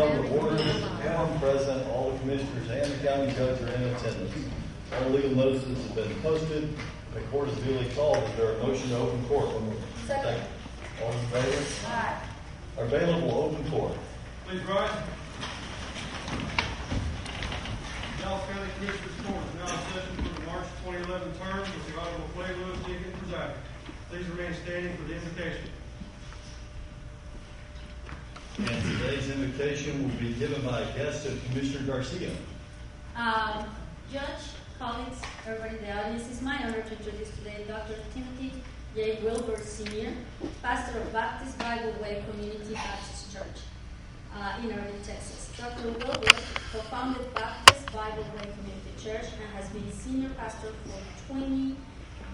come to order. Quorum present. All the commissioners and the county judge are in attendance. All legal notices have been posted. The court is duly called. Is there a motion to open court? Second. All in favor? Aye. Available open court. Please rise. Dallas County Commissioners Court is now in session for the March 2011 term with the Honorable Clay Lewis Deacon presiding. Please remain standing for the invocation. And today's invocation will be given by a guest of Commissioner Garcia. Judge, colleagues, everybody in the audience, it's my honor to introduce today Dr. Timothy J. Wilbur Sr., pastor of Baptist Bible Way Community Baptist Church in Irving, Texas. Dr. Wilbur co-founded Baptist Bible Way Community Church and has been senior pastor for 20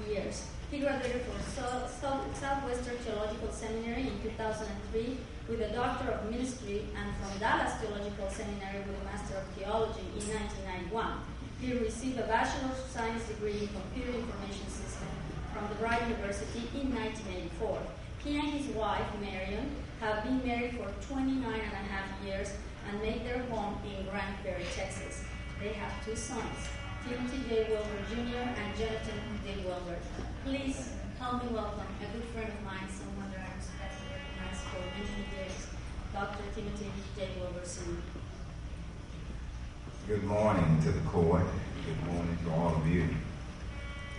years. He graduated from Southwestern Theological Seminary in 2003 with a Doctor of Ministry and from Dallas Theological Seminary with a Master of Theology in 1991. He received a Bachelor of Science degree in Computer Information System from the Bryan University in 1984. He and his wife, Marion, have been married for 29 and a half years and made their home in Grand Prairie, Texas. They have two sons, Timothy J. Wilbur Jr. and Jonathan J. Wilbur. Please help me welcome a good friend of mine, someone that I'm supposed to recognize for many years, Dr. Timothy J. Wilbur Sr. Good morning to the court. Good morning to all of you.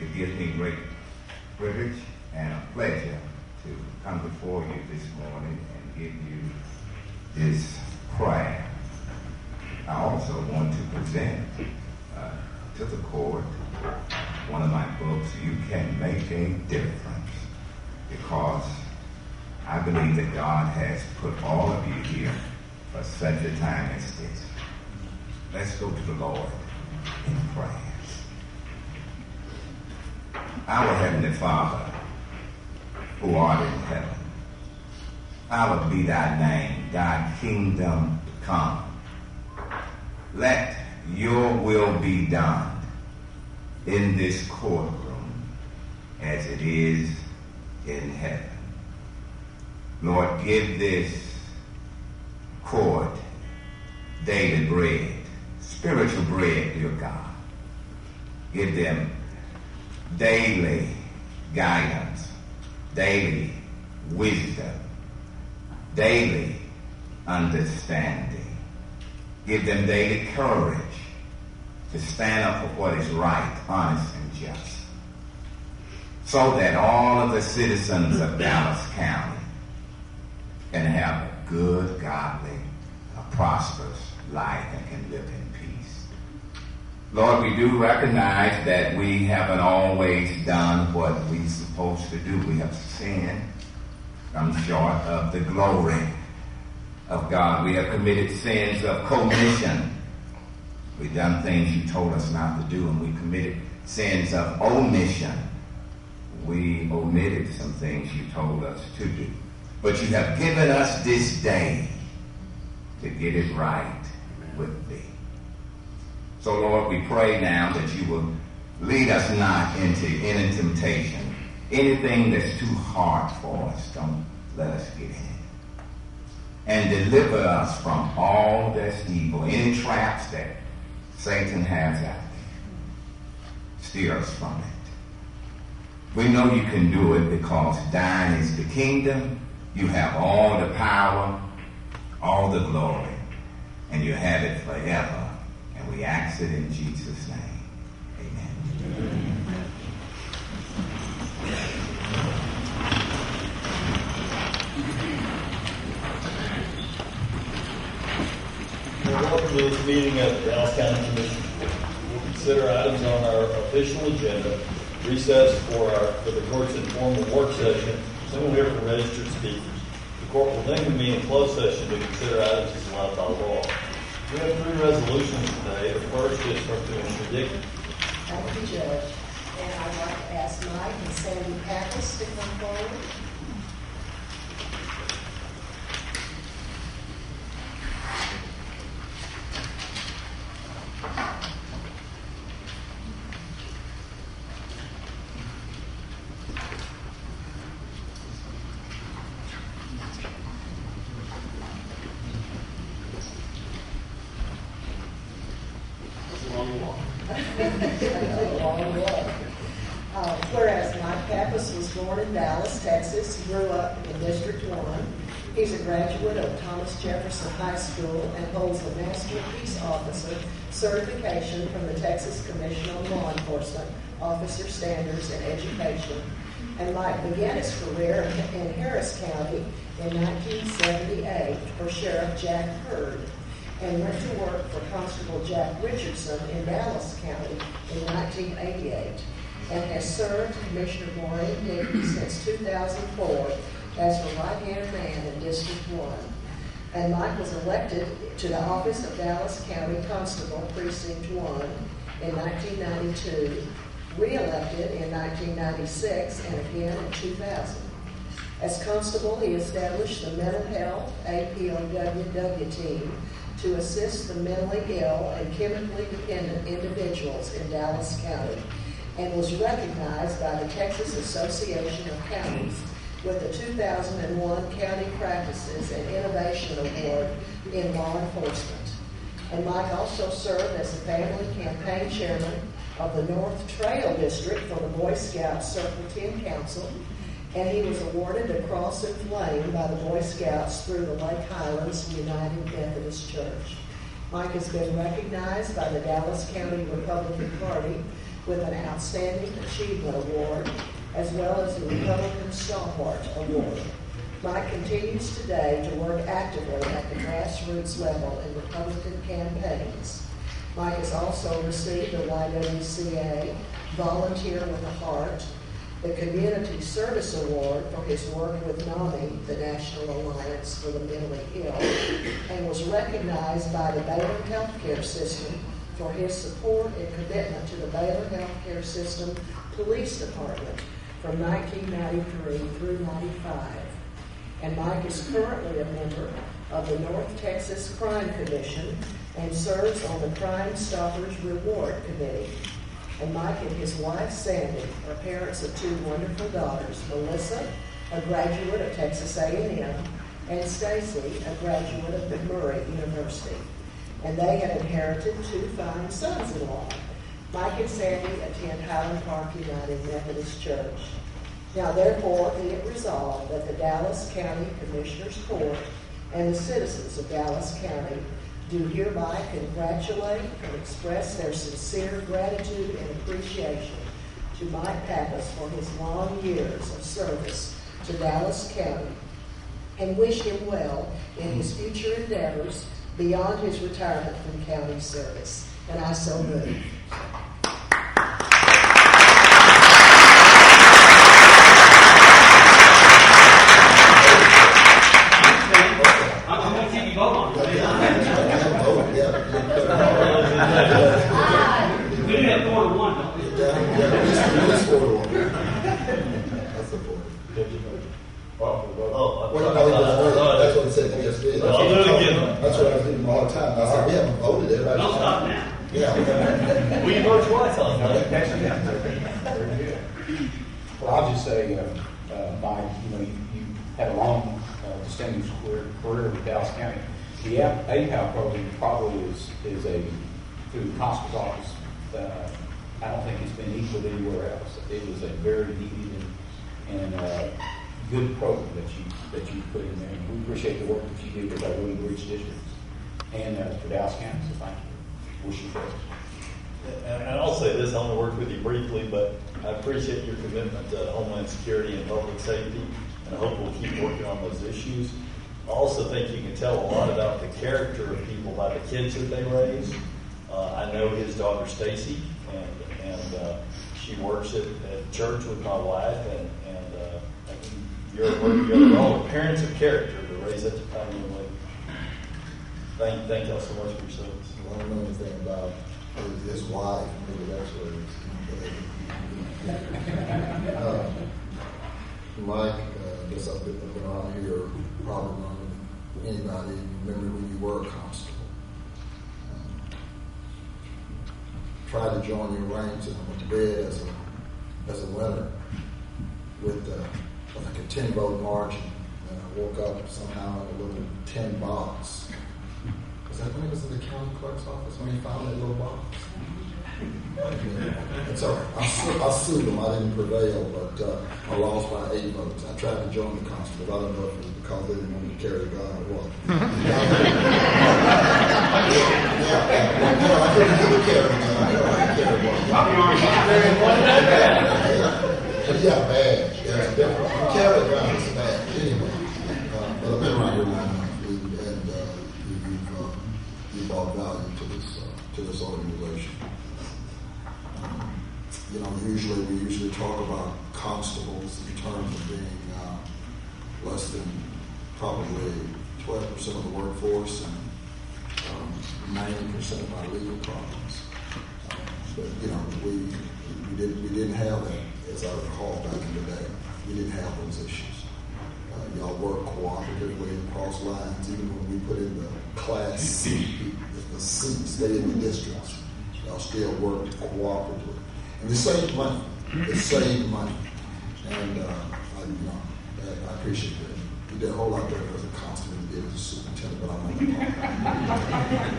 It gives me great privilege and a pleasure to come before you this morning and give you this prayer. I also want to present to the court one of my books, You Can Make a Difference, because I believe that God has put all of you here for such a time as this. Let's go to the Lord in prayer. Our Heavenly Father, who art in heaven, hallowed be thy name, thy kingdom come. Let your will be done in this courtroom as it is in heaven. Lord, give this court daily bread, spiritual bread, dear God. Give them daily guidance, daily wisdom, daily understanding. Give them daily courage to stand up for what is right, honest, and just, so that all of the citizens of Dallas County can have a good, godly, a prosperous life and can live in peace. Lord, we do recognize that we haven't always done what we're supposed to do. We have sinned, come short of the glory of God. We have committed sins of commission. We've done things you told us not to do, and we committed sins of omission. We omitted some things you told us to do. But you have given us this day to get it right with thee. So, Lord, we pray now that you will lead us not into any temptation. Anything that's too hard for us, don't let us get in it. And deliver us from all that's evil, any traps that Satan has out there. Steer us from it. We know you can do it because thine is the kingdom. You have all the power, all the glory, and you have it forever. And we ask it in Jesus' name. Amen. Welcome to this meeting of the Dallas County Commission. We'll consider items on our official agenda, recess for the court's informal work session. Then we'll hear from registered speakers. The court will then convene in closed session to consider items as allowed by law. We have 3 resolutions today. The first is from Commissioner Dickey. Thank you, Judge. And I'd like to ask Mike and Sandy Pappas to come forward. Texas, grew up in District 1. He's a graduate of Thomas Jefferson High School and holds a Master Peace Officer certification from the Texas Commission on Law Enforcement, Officer Standards and Education. And Mike began his career in Harris County in 1978 for Sheriff Jack Hurd, and went to work for Constable Jack Richardson in Dallas County in 1988, and has served Commissioner Maureen Hickey since 2004 as her right-hand man in District 1. And Mike was elected to the office of Dallas County Constable Precinct 1 in 1992, re-elected in 1996, and again in 2000. As constable, he established the Mental Health APOWW team to assist the mentally ill and chemically dependent individuals in Dallas County, and was recognized by the Texas Association of Counties with the 2001 County Practices and Innovation Award in Law Enforcement. And Mike also served as the family campaign chairman of the North Trail District for the Boy Scouts Circle 10 Council, and he was awarded the Cross and Flame by the Boy Scouts through the Lake Highlands United Methodist Church. Mike has been recognized by the Dallas County Republican Party with an Outstanding Achievement Award, as well as the Republican Stalwart Award. Mike continues today to work actively at the grassroots level in Republican campaigns. Mike has also received the YWCA Volunteer with a Heart, the Community Service Award for his work with NAMI, the National Alliance for the Mentally Ill, and was recognized by the Baylor Healthcare System for his support and commitment to the Baylor Healthcare System Police Department from 1993 through 95. And Mike is currently a member of the North Texas Crime Commission and serves on the Crime Stoppers Reward Committee. And Mike and his wife, Sandy, are parents of two wonderful daughters, Melissa, a graduate of Texas A&M, and Stacy, a graduate of McMurray University. And they have inherited two fine sons-in-law. Mike and Sandy attend Highland Park United Methodist Church. Now, therefore, be it resolved that the Dallas County Commissioners Court and the citizens of Dallas County do hereby congratulate and express their sincere gratitude and appreciation to Mike Pappas for his long years of service to Dallas County, and wish him well in his future endeavors beyond his retirement from county service. And I so move. Well, I'll just say, Mike, you had a long, distinguished career with Dallas County. The APAL program probably is a, through the constable's office, I don't think it's been equaled anywhere else. It was a very needed and good program that you put in there. And we appreciate the work that you do with our William Bridge districts and for Dallas County, so thank you. Wish you best. And I'll say this, I want to work with you briefly, but I appreciate your commitment to Homeland Security and public safety, and I hope we'll keep working on those issues. I also think you can tell a lot about the character of people by the kids that they raise. I know his daughter Stacy, and she works at church with my wife, and you're all parents of character to raise such a tiny young lady. Thank y'all so much for your service. I don't know anything about his wife, maybe that's what it is. Mike, I guess I've been around here probably longer than anybody. Remember when you were a constable. Tried to join your ranks, and I went to bed as a winner with like a 10-vote margin. And I woke up somehow in a little tin box. Was that when it was in the county clerk's office when he found that little box? It's all right. I sued them. I didn't prevail, but I lost by 8 votes. I tried to join the constable. I don't know if it was because they didn't want me to carry the gun or what. I couldn't even carry the gun. I carry one. Yeah, bad. Yeah, it's different. You carry a gun, it's bad. Anyway, but I've been around here long enough, and you've brought value to this organization. We usually talk about constables in terms of being less than probably 12% of the workforce and 90% of our legal problems. But we didn't have that, as I recall back in the day. We didn't have those issues. Y'all work cooperatively across lines, even when we put in the Class C, the seats, stay in the districts. Y'all still worked cooperatively. And it saved money. And I appreciate that. You did a whole lot better as a constable than you did as a superintendent, but I'm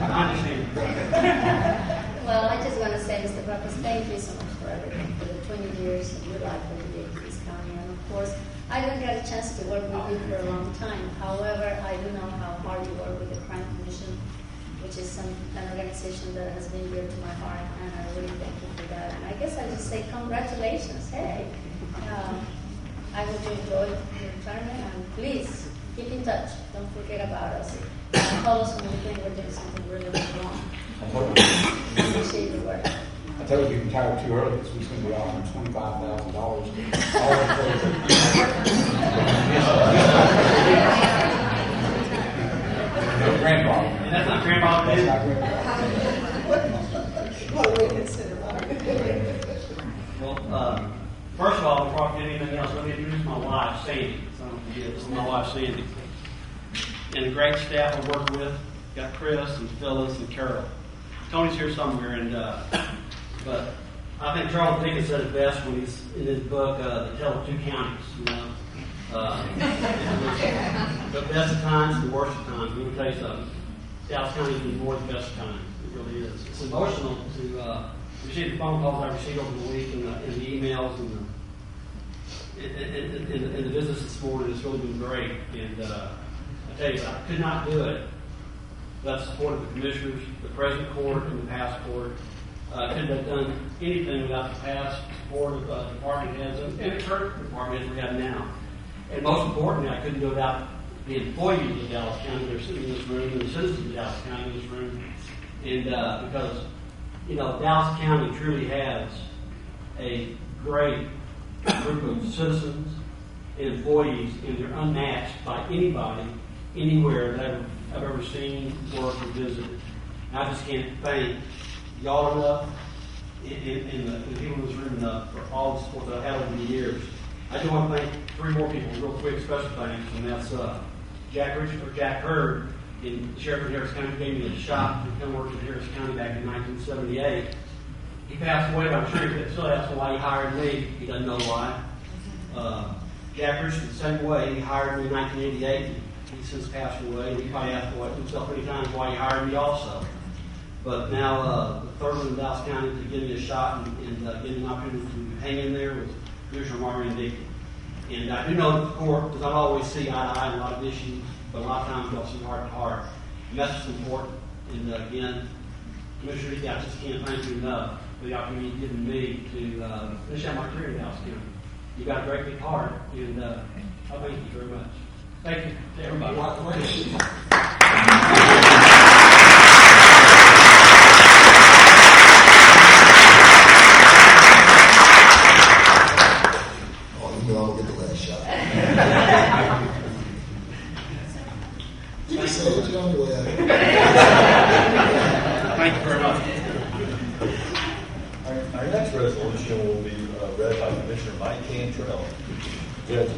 not Well, I just want to say, Mr. Baptist, thank you so much for everything, for the 20 years of your life that you did in this county. And of course, I didn't get a chance to work with you for a long time. However, I do know how hard you work with the Crime Commission, which is an organization that has been dear to my heart, and I really thank you for that. And I guess I just say congratulations. Hey, I hope you enjoyed your retirement, and please keep in touch. Don't forget about us. Call us when you think we're doing something really wrong. Appreciate your work. I tell you, if you retired too early, because we seem to be offering $25,000. All grandfather. And that's not grandfather. That's not grandfather. What do we consider? Well, first of all, before I get anything else, let me introduce my wife, Sandy. So I don't forget, this is my wife, Sandy. And the great staff I work with. Got Chris and Phyllis and Carol. Tony's here somewhere, but I think Charles Dickens said it best when he's in his book, The Tale of Two Counties. The best of times, the worst of times. Let me tell you something. Dallas County is more the best of times. It really is. It's emotional to receive the phone calls I received over the week and the emails and the business this morning. It's really been great. And I tell you, I could not do it without the support of the commissioners, the present court, and the past court. Couldn't have done anything without the past support of department heads and the current department heads we have now. And most importantly, I couldn't do it without the employees of Dallas County that are sitting in this room and the citizens of Dallas County in this room. And because, Dallas County truly has a great group of citizens and employees, and they're unmatched by anybody, anywhere that I've ever seen, worked, or visited. And I just can't thank y'all enough and the people in this room enough for all the support that I've had over the years. I do want to thank 3 more people real quick, special thanks, and that's Jack Hurd, in the sheriff of Harris County, gave me a shot to come work in Harris County back in 1978. He passed away, but I'm sure he still asks why he hired me. He doesn't know why. Jack Richardson, the same way, he hired me in 1988. He's since passed away. He probably asked himself many times why he hired me also. But now, the third one in Dallas County to give me a shot and give me an opportunity to hang in there was Commissioner Marion Dickey. And I do know that the court does not always see eye to eye on a lot of issues, but a lot of times we'll see heart to heart. And that's just important. And again, Commissioner Dickey, I just can't thank you enough for the opportunity you've given me to finish out my career in Dallas County. You've got a great big heart, and I thank you very much. Thank you to everybody. I'll get the last shot. You said it your own way. Thank you very much. Our next resolution will be read by Commissioner Mike Cantrell. Judge,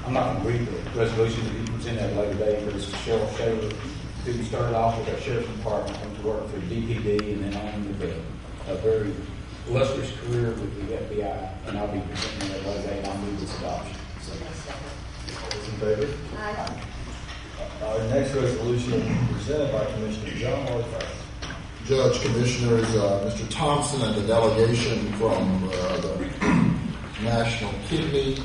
I'm not going to read the resolution that you present at a later date, but it's Cheryl Shaver, who started off with our sheriff's department, went to work for DPD, and then on with a very illustrious career with the FBI, and I'll be presenting that later date, and I'll move this adoption. Those in favor? Aye. Our next resolution will be presented by Commissioner John Martha. Judge, Commissioners, Mr. Thompson and the delegation from the National Kidney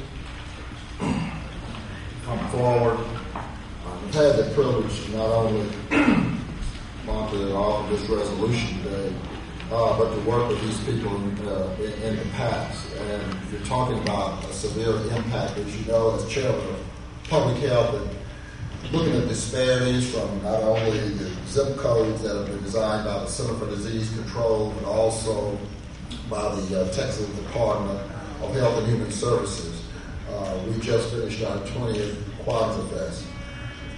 come forward. I've had the privilege to not only sponsor all of this resolution today, but to work with these people in the past. And you're talking about a severe impact, as you know, as chairman of public health, and looking at disparities from not only the zip codes that have been designed by the Center for Disease Control, but also by the Texas Department of Health and Human Services. We just finished our 20th Kwanzaa Fest.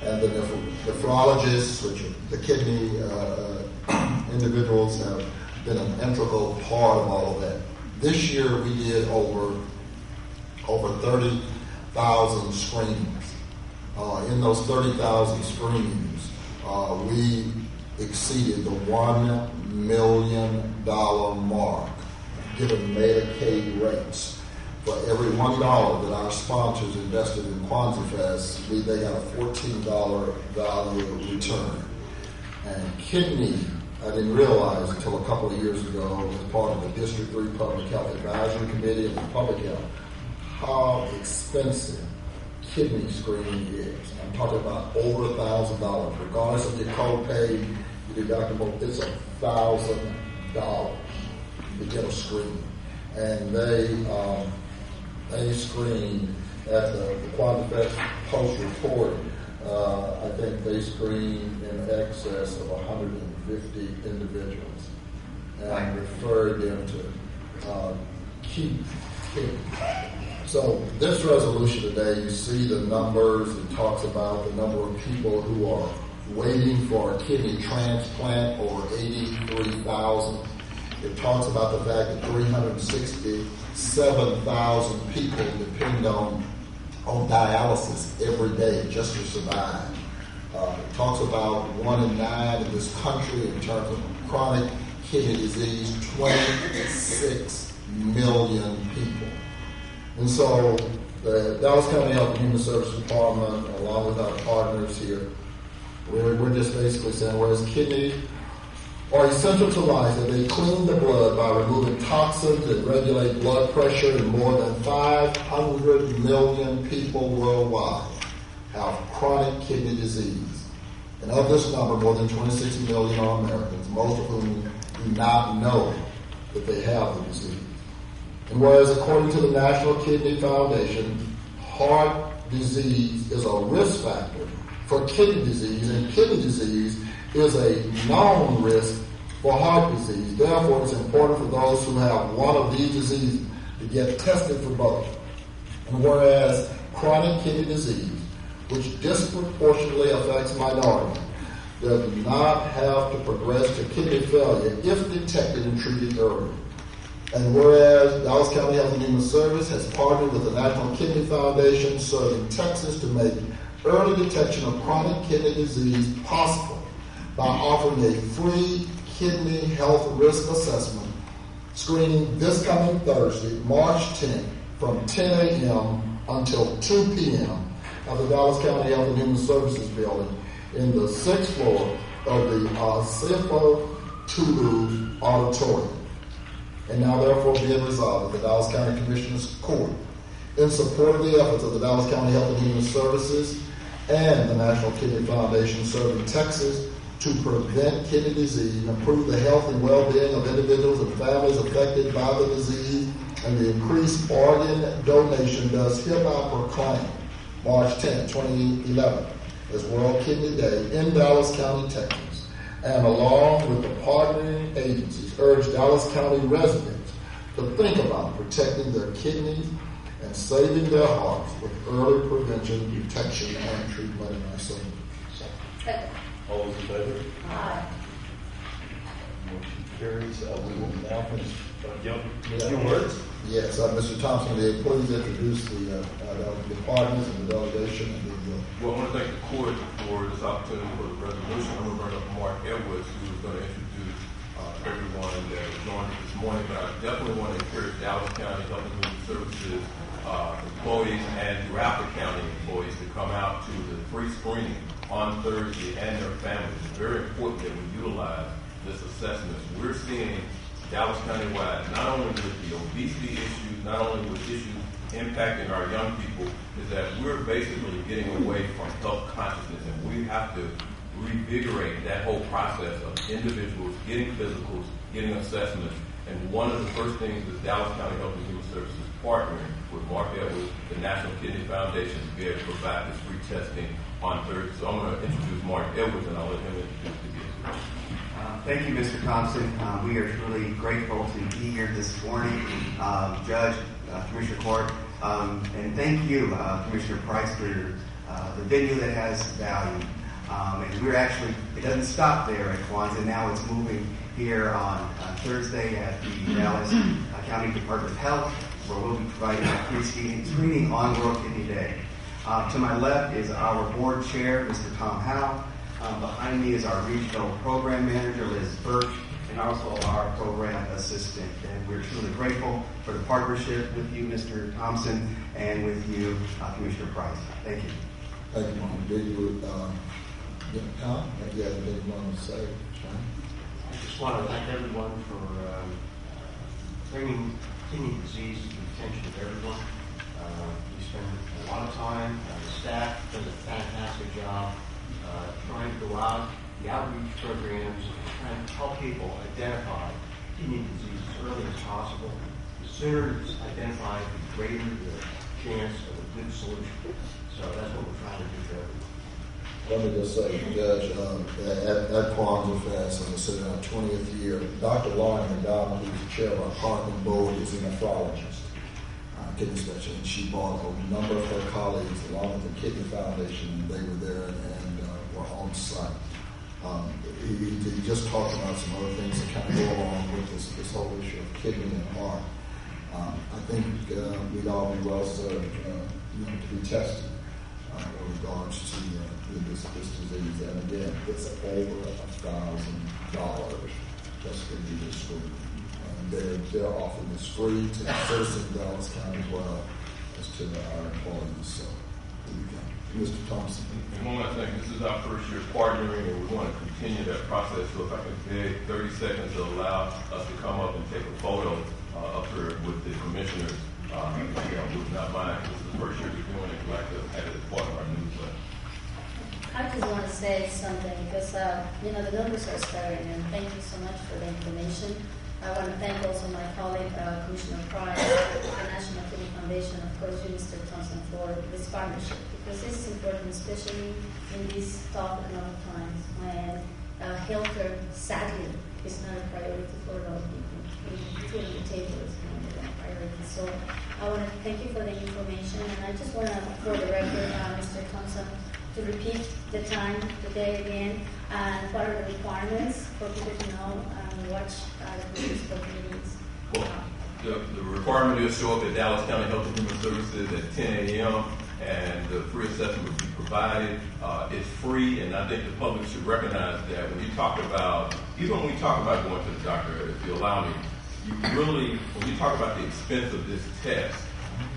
And the nephrologists, which are the kidney individuals, have been an integral part of all of that. This year we did over 30,000 screenings. In those 30,000 screenings, we exceeded the $1 million mark, given Medicaid rates. For every $1 that our sponsors invested in Kwanzaa Fest, they got a $14 value return. And kidney, I didn't realize until a couple of years ago, as part of the District 3 Public Health Advisory Committee of the Public Health, how expensive kidney screening is. I'm talking about over $1,000. Regardless of your copay, your deductible, it's $1,000 to get a screening. And they screened at the Kwanzaa Fest Post report. I think they screened in excess of 150 individuals and referred them to keep kidney. So this resolution today, you see the numbers. It talks about the number of people who are waiting for a kidney transplant, over 83,000. It talks about the fact that 367,000 people depend on dialysis every day just to survive. It talks about 1 in 9 in this country in terms of chronic kidney disease, 26 million people. And so the Dallas County Health and Human Services Department, along with our partners here, we're just basically saying, whereas kidneys are essential to life, that they clean the blood by removing toxins and regulate blood pressure, and more than 500 million people worldwide have chronic kidney disease. And of this number, more than 26 million are Americans, most of whom do not know that they have the disease. And whereas according to the National Kidney Foundation, heart disease is a risk factor for kidney disease, and kidney disease is a known risk for heart disease. Therefore, it's important for those who have one of these diseases to get tested for both. And whereas chronic kidney disease, which disproportionately affects minorities, does not have to progress to kidney failure if detected and treated early. And whereas Dallas County Health and Human Service has partnered with the National Kidney Foundation serving Texas to make early detection of chronic kidney disease possible by offering a free kidney health risk assessment screening this coming Thursday, March 10th, from 10 a.m. until 2 p.m. at the Dallas County Health and Human Services building in the 6th floor of the CFO Tulu Auditorium. And now therefore be it resolved that the Dallas County Commissioners Court, in support of the efforts of the Dallas County Health and Human Services and the National Kidney Foundation serving Texas to prevent kidney disease and improve the health and well-being of individuals and families affected by the disease, and the increased organ donation, does hereby proclaim March 10, 2011 as World Kidney Day in Dallas County, Texas, and along with the partnering agencies, urge Dallas County residents to think about protecting their kidneys and saving their hearts with early prevention, detection, and treatment. And I say, All those in favor? Aye. Motion carries. We will now finish. Your words? yes, Mr. Thompson, please introduce the partners and the delegation. Well, I want to thank the court for this opportunity for the resolution. I'm going to bring up Mark Edwards, who is going to introduce everyone that joined us this morning. But I definitely want to encourage Dallas County Health and Human Services employees and throughout the county employees to come out to the free screening on Thursday and their families. It's very important that we utilize this assessment, we're seeing Dallas County-wide, not only with the obesity issues, not only with issues impacting our young people, is that we're basically getting away from health consciousness, and we have to revigorate that whole process of individuals getting physicals, getting assessments. And one of the first things is Dallas County Health and Human Services partnering with Mark Edwards, the National Kidney Foundation, to be able to provide this free testing on Thursday. So I'm going to introduce Mark Edwards, and I'll let him introduce the guests. Thank you, Mr. Thompson. We are truly grateful to be here this morning, Judge, Commissioner Court, and thank you, Commissioner Price, for the venue that has value. And we're actually, it doesn't stop there at Kwanzaa. Now it's moving here on Thursday at the Dallas County Department of Health, where we'll be providing a free screening on World Kidney Day. To my left is our board chair, Mr. Tom Howe. Behind me is our regional program manager, Liz Birch, and also our program assistant. And we're truly grateful for the partnership with you, Mr. Thompson, and with you, Commissioner Price. Thank you. Thank you, Mom. Did you, Tom, have you had anything you want to say? I just want to thank everyone for bringing kidney disease to the attention of everyone. We spend a lot of time, the staff does a fantastic job trying to go out, the outreach programs, trying to help people identify kidney disease as early as possible. The sooner it's identified, the greater the chance of a good solution. So that's what we're trying to do for everyone. Let me just say, Judge, at Kwanzaa Fest, as I said, in our 20th year, Dr. Lauren McDonald, who's the chair of our partner board, is a nephrologist, kidney specialist, and she brought a number of her colleagues along with the Kidney Foundation, and they were there and were on site. He just talked about some other things that kind of go along with this whole issue of kidney and heart. I think we'd all be well served to be tested in regards to this disease. And again, it's over $1,000 just for you to screen. And they're offering this free to the citizens of Dallas County as well as to our employees. So here we go. Mr. Thompson. And one last thing, this is our first year partnering, and we want to continue that process. So if I could beg 30 seconds to allow us to come up and take a photo up here with the commissioners. Would not mind. This is the first year we're doing it. We'd like to have it as part of our newsletter. I just want to say something because, the numbers are staggering, and thank you so much for the information. I want to thank also my colleague, Commissioner Price, the National Kidney Foundation, of course, you, Mr. Thompson, for this partnership, because this is important, especially in these tough economic times when healthcare, sadly, is not a priority for a lot of people. Food on the table is not a priority. So I want to thank you for the information, and I just want to, for the record, Mr. Thompson, to repeat the time, the day again, and what are the requirements for people to know and watch the municipal meetings. Well, the requirement is show up at Dallas County Health and Human Services at 10 a.m. and the free assessment will be provided. It's free, and I think the public should recognize that when you talk about, even when we talk about going to the doctor, if you allow me, you really, when you talk about the expense of this test,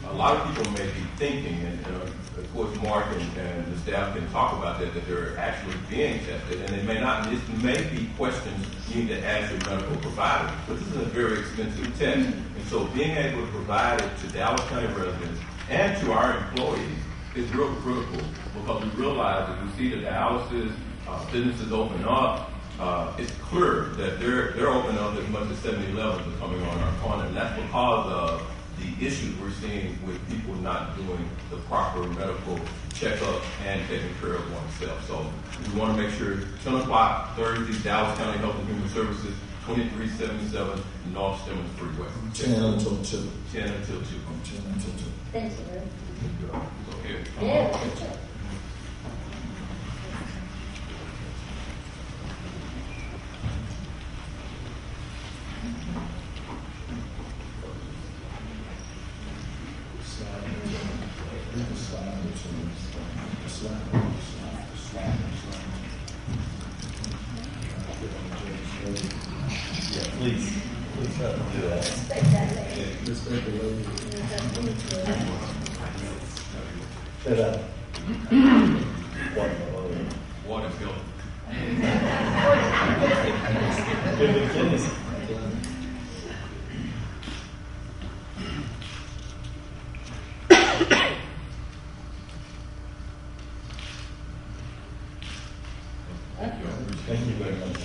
a lot of people may be thinking, and of course Mark and the staff can talk about that they're actually being tested, and it may not, this may be questions you need to ask your medical provider, but this is a very expensive test. And so being able to provide it to Dallas County residents and to our employees is real critical, because we realize that we see the dialysis businesses open up. It's clear that they're opening up as much as 7-Elevens are coming on our corner, and that's because of the issues we're seeing with people not doing the proper medical checkup and taking care of oneself. So we want to make sure 10 o'clock Thursday, Dallas County Health and Human Services, 2377 North Stemmons Freeway. 10 until 2. 10 until 2. 10 until 2. Thank you. Okay. Yeah, good job. Please help me do that. Shut up. Water. Water bill. Give it kidneys. Thank you very much.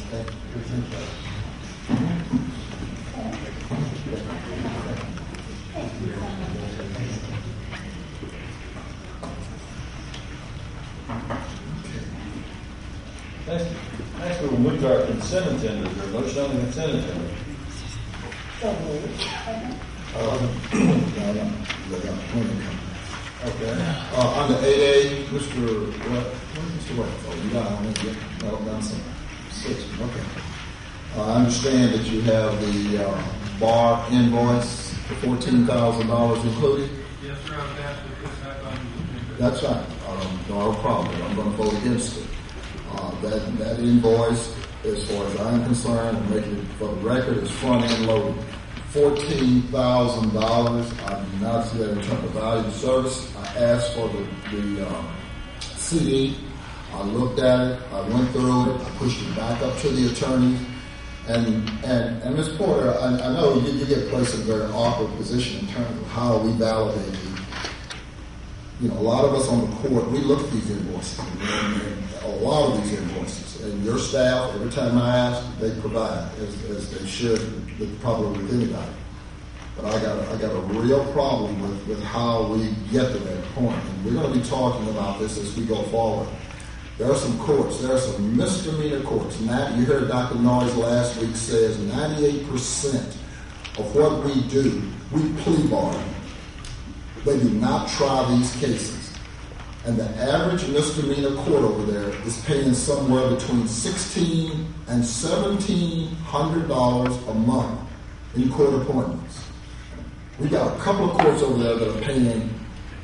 Next, we will move to our consent agenda. Is there a motion on the consent agenda? Okay. Under 8A, Mr. West, oh, you got on it, yeah, that'll done some 6, okay. I understand that you have the bar invoice for $14,000 included? Yes, sir, I was asked to put that on the agenda. That's right, no problem, I'm going to vote against it. That invoice, as far as I'm concerned, and making it for the record, is front-end loaded. $14,000. I do not see that in terms of value of service. I asked for the CD. I looked at it. I went through it. I pushed it back up to the attorney. And Ms. Porter, I know you get placed in a very awkward position in terms of how we validate it. You know, a lot of us on the court, we look at these invoices, and a lot of these invoices, and your staff, every time I ask, they provide, as they should, probably with anybody. But I got a real problem with how we get to that point. And we're going to be talking about this as we go forward. There are some courts, there are some misdemeanor courts. Now, you heard Dr. Noyes last week says 98% of what we do, we plea bargain. They do not try these cases. And the average misdemeanor court over there is paying somewhere between $1,600 and $1,700 a month in court appointments. We got a couple of courts over there that are paying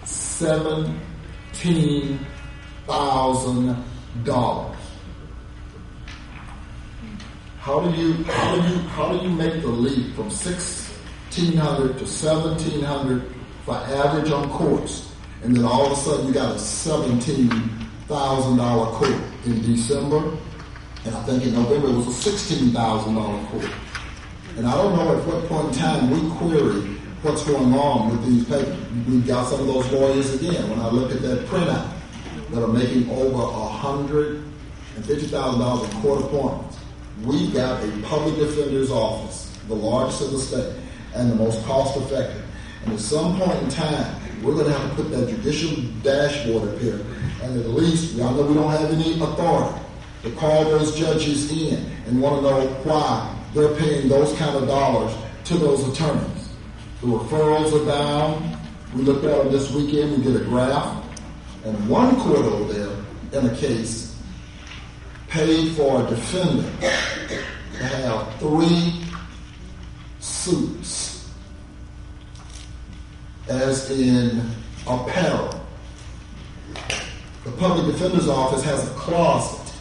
$17,000. How do you make the leap from $1,600 to $1,700 for average on courts, and then all of a sudden you got a $17,000 court in December, and I think in November it was a $16,000 court. And I don't know at what point in time we query what's going on with these papers. We've got some of those lawyers again. When I look at that printout, that are making over $150,000 in court appointments. We've got a public defender's office, the largest in the state, and the most cost effective. And at some point in time, we're going to have to put that judicial dashboard up here, and at least, y'all know we don't have any authority to call those judges in and want to know why they're paying those kind of dollars to those attorneys. The referrals are down. We looked at them this weekend. We did a graph. And one court over there in a case paid for a defendant to have 3 suits, as in apparel. The public defender's office has a closet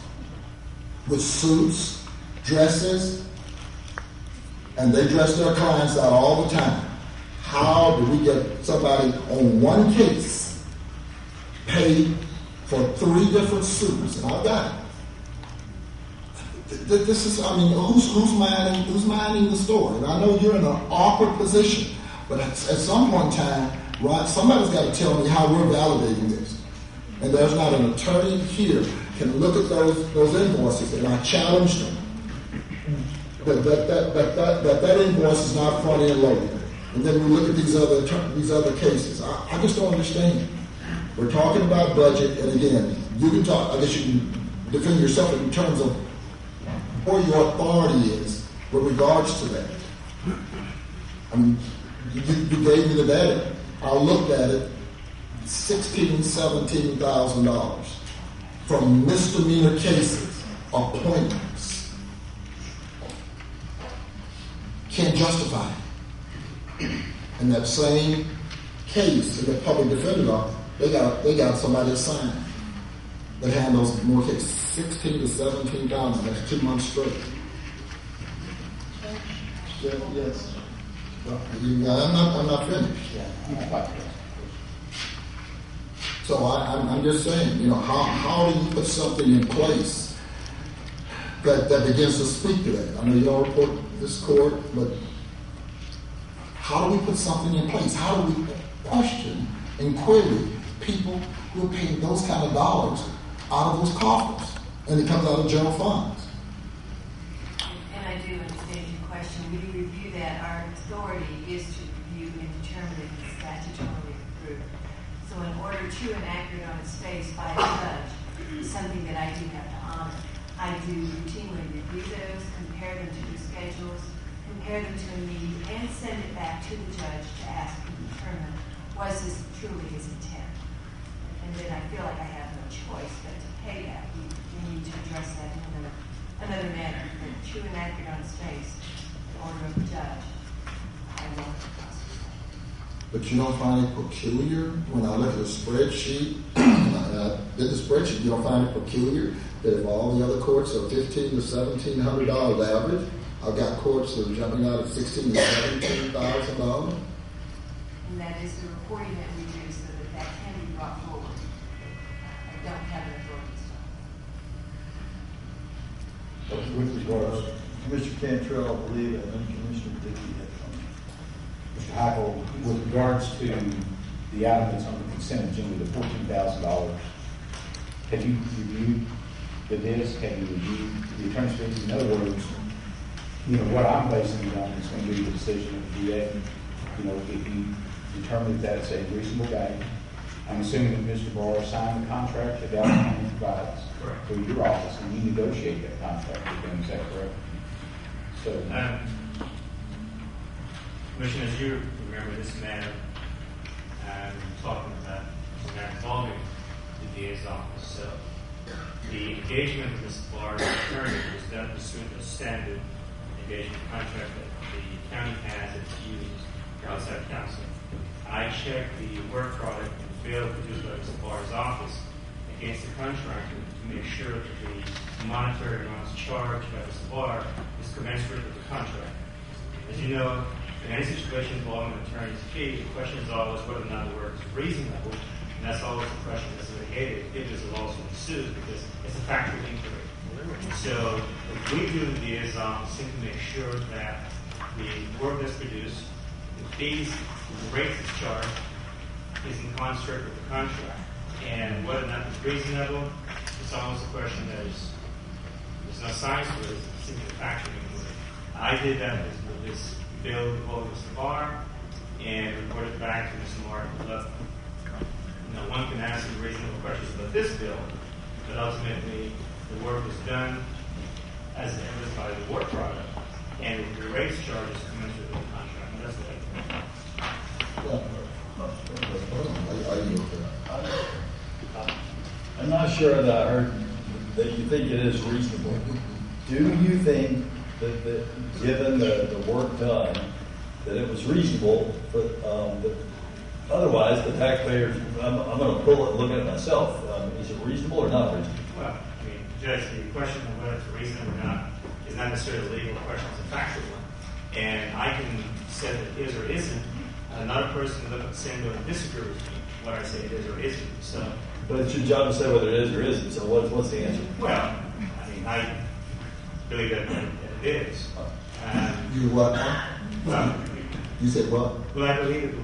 with suits, dresses, and they dress their clients out all the time. How do we get somebody on one case paid for 3 different suits? And I've got it. This is, I mean, who's minding the story? And I know you're in an awkward position, but at some point in time, right, somebody's got to tell me how we're validating this. And there's not an attorney here can look at those invoices, and I challenge them that invoice is not front end loaded. And then we look at these other cases. I just don't understand. We're talking about budget, and again, you can talk. I guess you can defend yourself in terms of where your authority is with regards to that. I mean, you gave me the data. I looked at it, $16,000-$17,000 from misdemeanor cases, appointments. Can't justify it. In that same case in the public defender's office, they got somebody assigned that handles more cases, $16,000 to $17,000. That's 2 months straight. Yes. I'm not finished. So I'm just saying, how do you put something in place that begins to speak to that. I know you don't report this court, but how do we put something in place? How do we question and query people who are paying those kind of dollars out of those coffers? And it comes out of general funds. And I do understand your question. We review that. Our authority is to review and determine if it's statutorily approved. So in order to enact it on its face by a judge, something that I do have to honor. I do routinely review those, compare them to the schedules, compare them to a need, and send it back to the judge to ask and determine, was this truly his intent? And then I feel like I have no choice but to pay that. We need to address that in another manner. But to enact it on its face, in order of the judge, I won't prosecute. But you don't find it peculiar when I look at the spreadsheet, and I did the spreadsheet, you don't find it peculiar that if all the other courts are $1,500 to $1,700 average, I've got courts that are jumping out at $16,000 to $17,000. And that is the reporting that we do so that can be brought forward. I don't have an authority to With regards, Commissioner Cantrell, I believe, and then Commissioner Dickey had something. Mr. Heupel, with regards to the item that's on the consent agenda, the $14,000, have you reviewed the disc? Have you reviewed the attorney's fees? In other words, what I'm basing it on is going to be the decision of the DA. If you determine that that's a reasonable value, I'm assuming that Mr. Barr signed the contract that Dallas County provides for your office, and you negotiate that contract with them. Is that correct? So, Commissioner, as you remember this matter, talking about the matter involving the DA's office. So, the engagement with Mr. Barr attorney was done pursuant to a standard engagement contract that the county has that's used for outside counsel. I checked the work product and the bill produced by Mr. Barr's office against the contractor to make sure that the monetary amounts charged by Mr. Barr is commensurate with the contract. As you know, in any situation involving an attorney's fee, the question is always whether or not the work is reasonable, and that's always the question that's litigated if there's a lawsuit ensues, because it's a factual inquiry. So what we do in the DA's office is to make sure that the work that's produced, the fees, the rates that's charged, is in concert with the contract. And whether or not it's reasonable, it's almost a question that there's no science to it, it's simply a factual inquiry. I did that with this bill involving Mr. Barr and reported back to Mr. Martin. One can ask some reasonable questions about this bill, but ultimately the work was done as evidenced by the work product, and the rates charges commensurate with the contract. And that's what I'm not sure that I heard that you think it is reasonable. Do you think that given the work done, that it was reasonable for that otherwise the taxpayers? I'm going to pull it and look at it myself. Is it reasonable or not reasonable? Well, Judge, the question of whether it's reasonable or not is not necessarily a legal question; it's a factual one. And I can say that it is or isn't. Another person look at the same bill and disagree with me what I say it is or isn't. So, but it's your job to say whether it is or isn't. So what's the answer? Well, I believe that it is. You what? Well, you said what? Well, I believe that the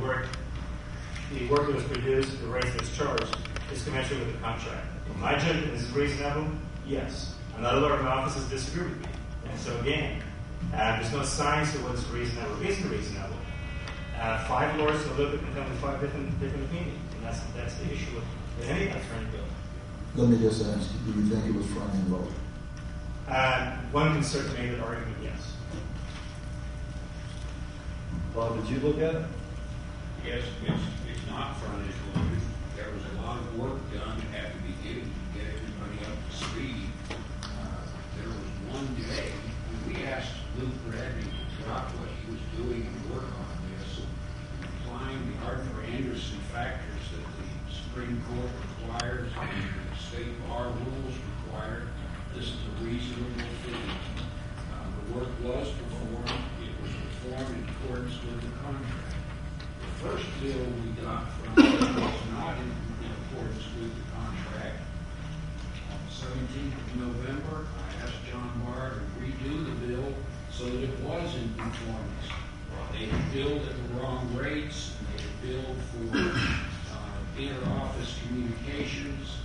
work that was produced, the rate that's charged, is commensurate with the contract. My judgment is reasonable. Yes. Another lawyer in my office has disagreed with me. And so again, there's no science to what's reasonable or isn't reasonable. 5 lawyers can look at and come with 5 different opinions, and that's the issue with any attorney bill. Let me just ask you: do you think it was front-end loaded? One can certainly make that argument, yes. Bob, did you look at it? Yes, it's not front-end loaded. There was a lot of work done at the beginning to get everybody up to speed. There was one day when we asked Luke Bradley to drop what he was doing and work on this, applying the Arthur-Anderson factors that the Supreme Court requires and the state bar rules require. This is a reasonable fee. The work was performed. It was performed in accordance with the contract. The first bill we got from them was not in accordance with the contract. $17,000 13th of November, I asked John Barr to redo the bill so that it was in conformance. They had billed at the wrong rates, and they had billed for inter-office communications.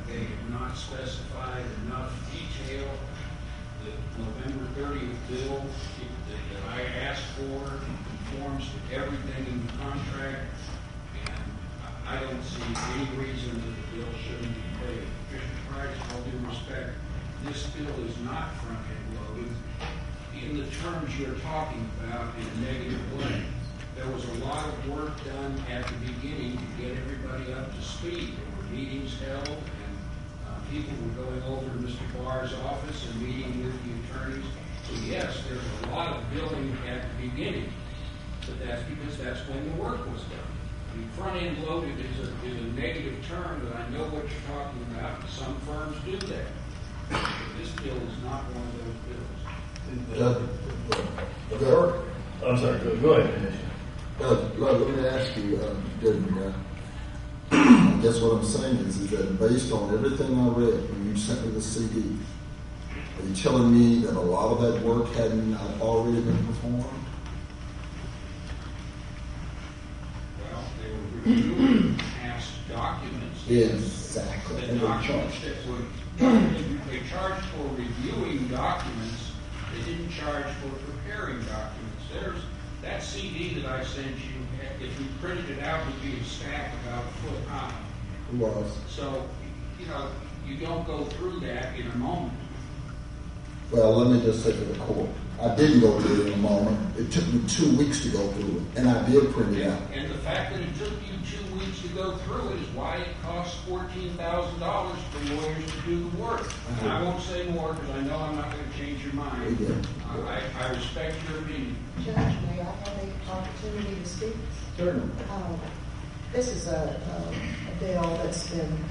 They had not specified enough detail. The November 30th bill that I asked for conforms to everything in the contract, and I don't see any reason that the bill shouldn't be paid. Mr. Price, all due respect, this bill is not front-end loaded in the terms you're talking about in a negative way. There was a lot of work done at the beginning to get everybody up to speed. There were meetings held, and people were going over to Mr. Barr's office and meeting with the attorneys. So yes, there's a lot of billing at the beginning, but that's because that's when the work was done. I mean, front-end loaded is a negative term, but I know what you're talking about, and some firms do that. But this bill is not one of those bills. I'm sorry, go ahead. Let me ask you, I guess what I'm saying is that based on everything I read when you sent me the CD, are you telling me that a lot of that work hadn't already been performed? Well, they were reviewing past documents. Exactly. The documents that were, they charged for reviewing documents. They didn't charge for preparing documents. There's that CD that I sent you, if you printed it out, would be a stack about a foot high. It was. So, you don't go through that in a moment. Well, let me just say to the court, I didn't go through it in a moment. It took me 2 weeks to go through it, and I did print it out. And the fact that it took you 2 weeks to go through it is why it costs $14,000 for lawyers to do the work. And I won't say more because I know I'm not going to change your mind. I respect your opinion. Judge, may I have the opportunity to speak? Certainly. This is a bill that's been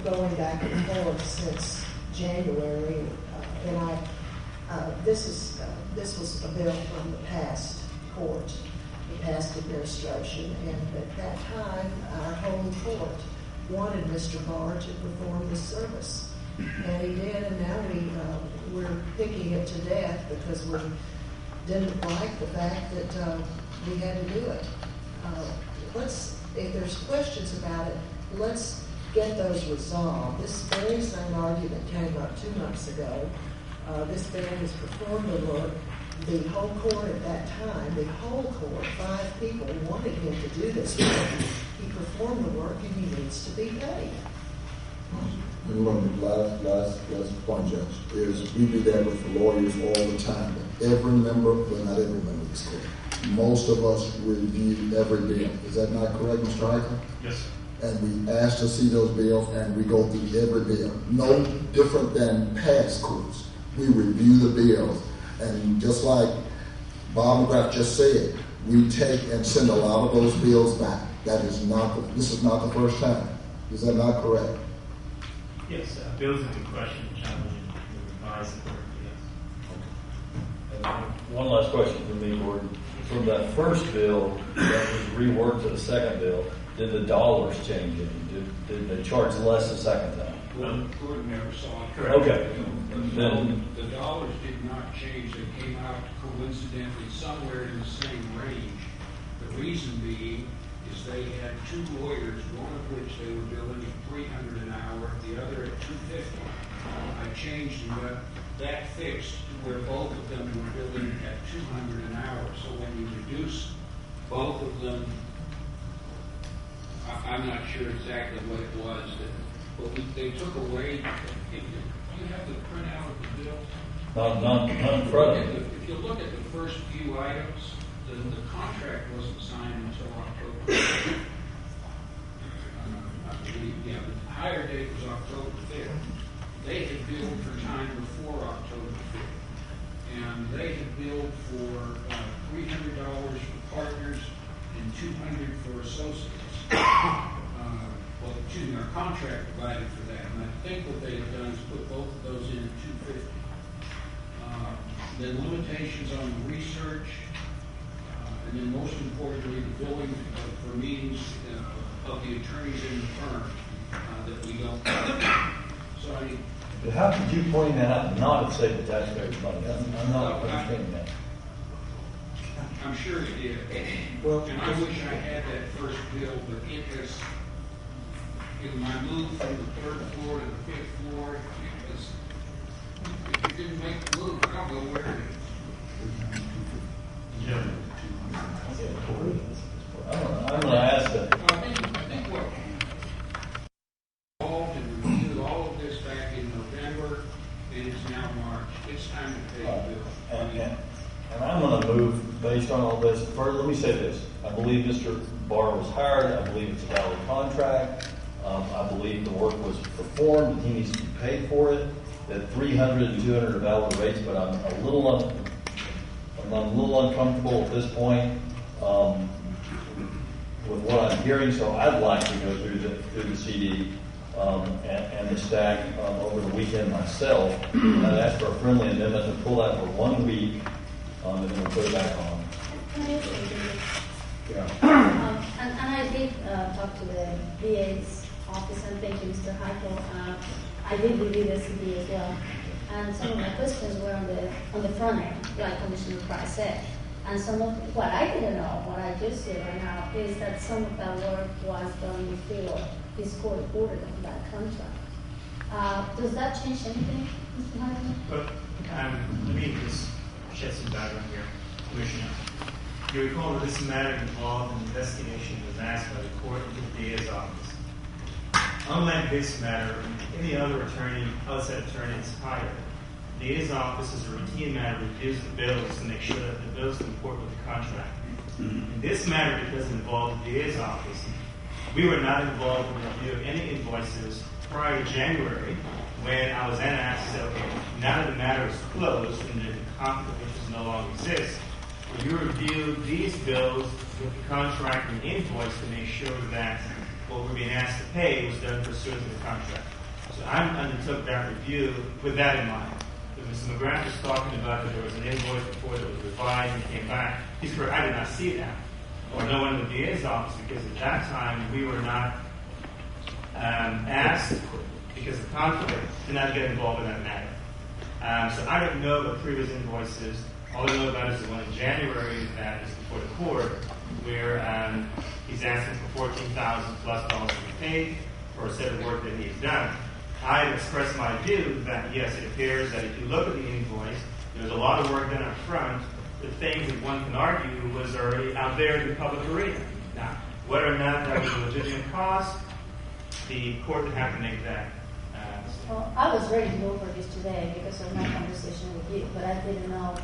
going back and forth since January, and this was a bill from the past court, the past administration, and at that time, our holy court wanted Mr. Barr to perform this service, and he did, and now we're picking it to death because we didn't like the fact that we had to do it. If there's questions about it, let's get those resolved. This very same argument came up 2 months ago. This man has performed the work. The whole court at that time, the whole court, 5 people wanted him to do this work. He performed the work and he needs to be paid. And one last point, Judge, is we do that with the lawyers all the time. Every member, well, not every member of this court, most of us review every bill. Is that not correct, Mr. Eichel? Yes, sir. And we ask to see those bills, and we go through every bill. No different than past courts. We review the bills, and just like Bob McGrath just said, we take and send a lot of those bills back. This is not the first time. Is that not correct? Yes, bills into question, challenging, revise the court, yes. And one last question for me, Gordon. From that first bill that was reworked to the second bill, did the dollars change any? Did they charge less the second time? Gordon never saw it. Correct. Okay. Then the dollars did not change. They came out coincidentally somewhere in the same range. The reason being is they had 2 lawyers, one of which they were billing at $300 an hour, the other at $250. I changed and got that fixed to where both of them were billing at $200 an hour. So when you reduce both of them, I'm not sure exactly what it was, but they took away. If you have the printout of the bill. Not in front of you. If you look at the first few items, the contract wasn't signed until October. I believe, the hire date was October 5th. They had billed for time before October 5th. And they had billed for $300 for partners and $200 for associates. Our contract provided for that. And I think what they had done is put both of those in at $250. Then limitations on the research, and then most importantly, the billing for meetings of the attorneys in the firm that we don't. So everybody. But how could you point that out and not have saved the taxpayers' money? I'm not understanding that. I'm sure you did. Well, And I wish I had that first bill, but it was, in my move from the third floor to the fifth floor, it was, if you didn't make the move, I don't know where it is. Yeah. I'm going to ask that. I think what involved and reviewed all of this back in November, and it's now March. It's time to pay the bill. And I'm going to move based on all this. First, let me say this. I believe Mr. Barr was hired. I believe it's a valid contract. I believe the work was performed and he needs to be paid for it. That 300 and 200 are valid rates, but I'm a little uncomfortable at this point with what I'm hearing. So I'd like to go through the CD and the stack over the weekend myself. And I'd ask for a friendly amendment to pull that for 1 week. And then we'll put it back on. Yeah. And I did talk to the VA's office, and thank you, Mr. Heichel. I did review the CD as well. And some of my questions were on the front end, like Commissioner Price said. And some of what I didn't know, what I just said right now, is that some of that work was done before this court ordered on that contract. Does that change anything, Mr. Heichel? But let me just shed some background here, Commissioner. You recall that this matter involved an investigation that was asked by the court into the DA's office. Unlike this matter, any other outside attorney is hired. The DA's office is a routine matter, reviews the bills to make sure that the bills comport with the contract. In this matter, because it involved the DA's office, we were not involved in the review of any invoices prior to January, when I was then asked to say, okay, now that the matter is closed and the conflict of interest no longer exists, will you review these bills with the contract and invoice to make sure that what we're being asked to pay was done pursuant to the contract? So I undertook that review with that in mind. If Mr. McGrath was talking about that there was an invoice before that was revised and came back, he's correct, I did not see that. Or no one in the DA's office, because at that time we were not asked, because of conflict, to not get involved in that matter. So I don't know about previous invoices. All I know about is the one in January that is before the court, where he's asking for $14,000 plus to be paid for a set of work that he has done. I have expressed my view that yes, it appears that if you look at the invoice, there's a lot of work done up front. The things that one can argue was already out there in the public arena. Now, whether or not that was a legitimate cost, the court would have to make that. Well, I was ready to go for this today because of my conversation with you, but I didn't know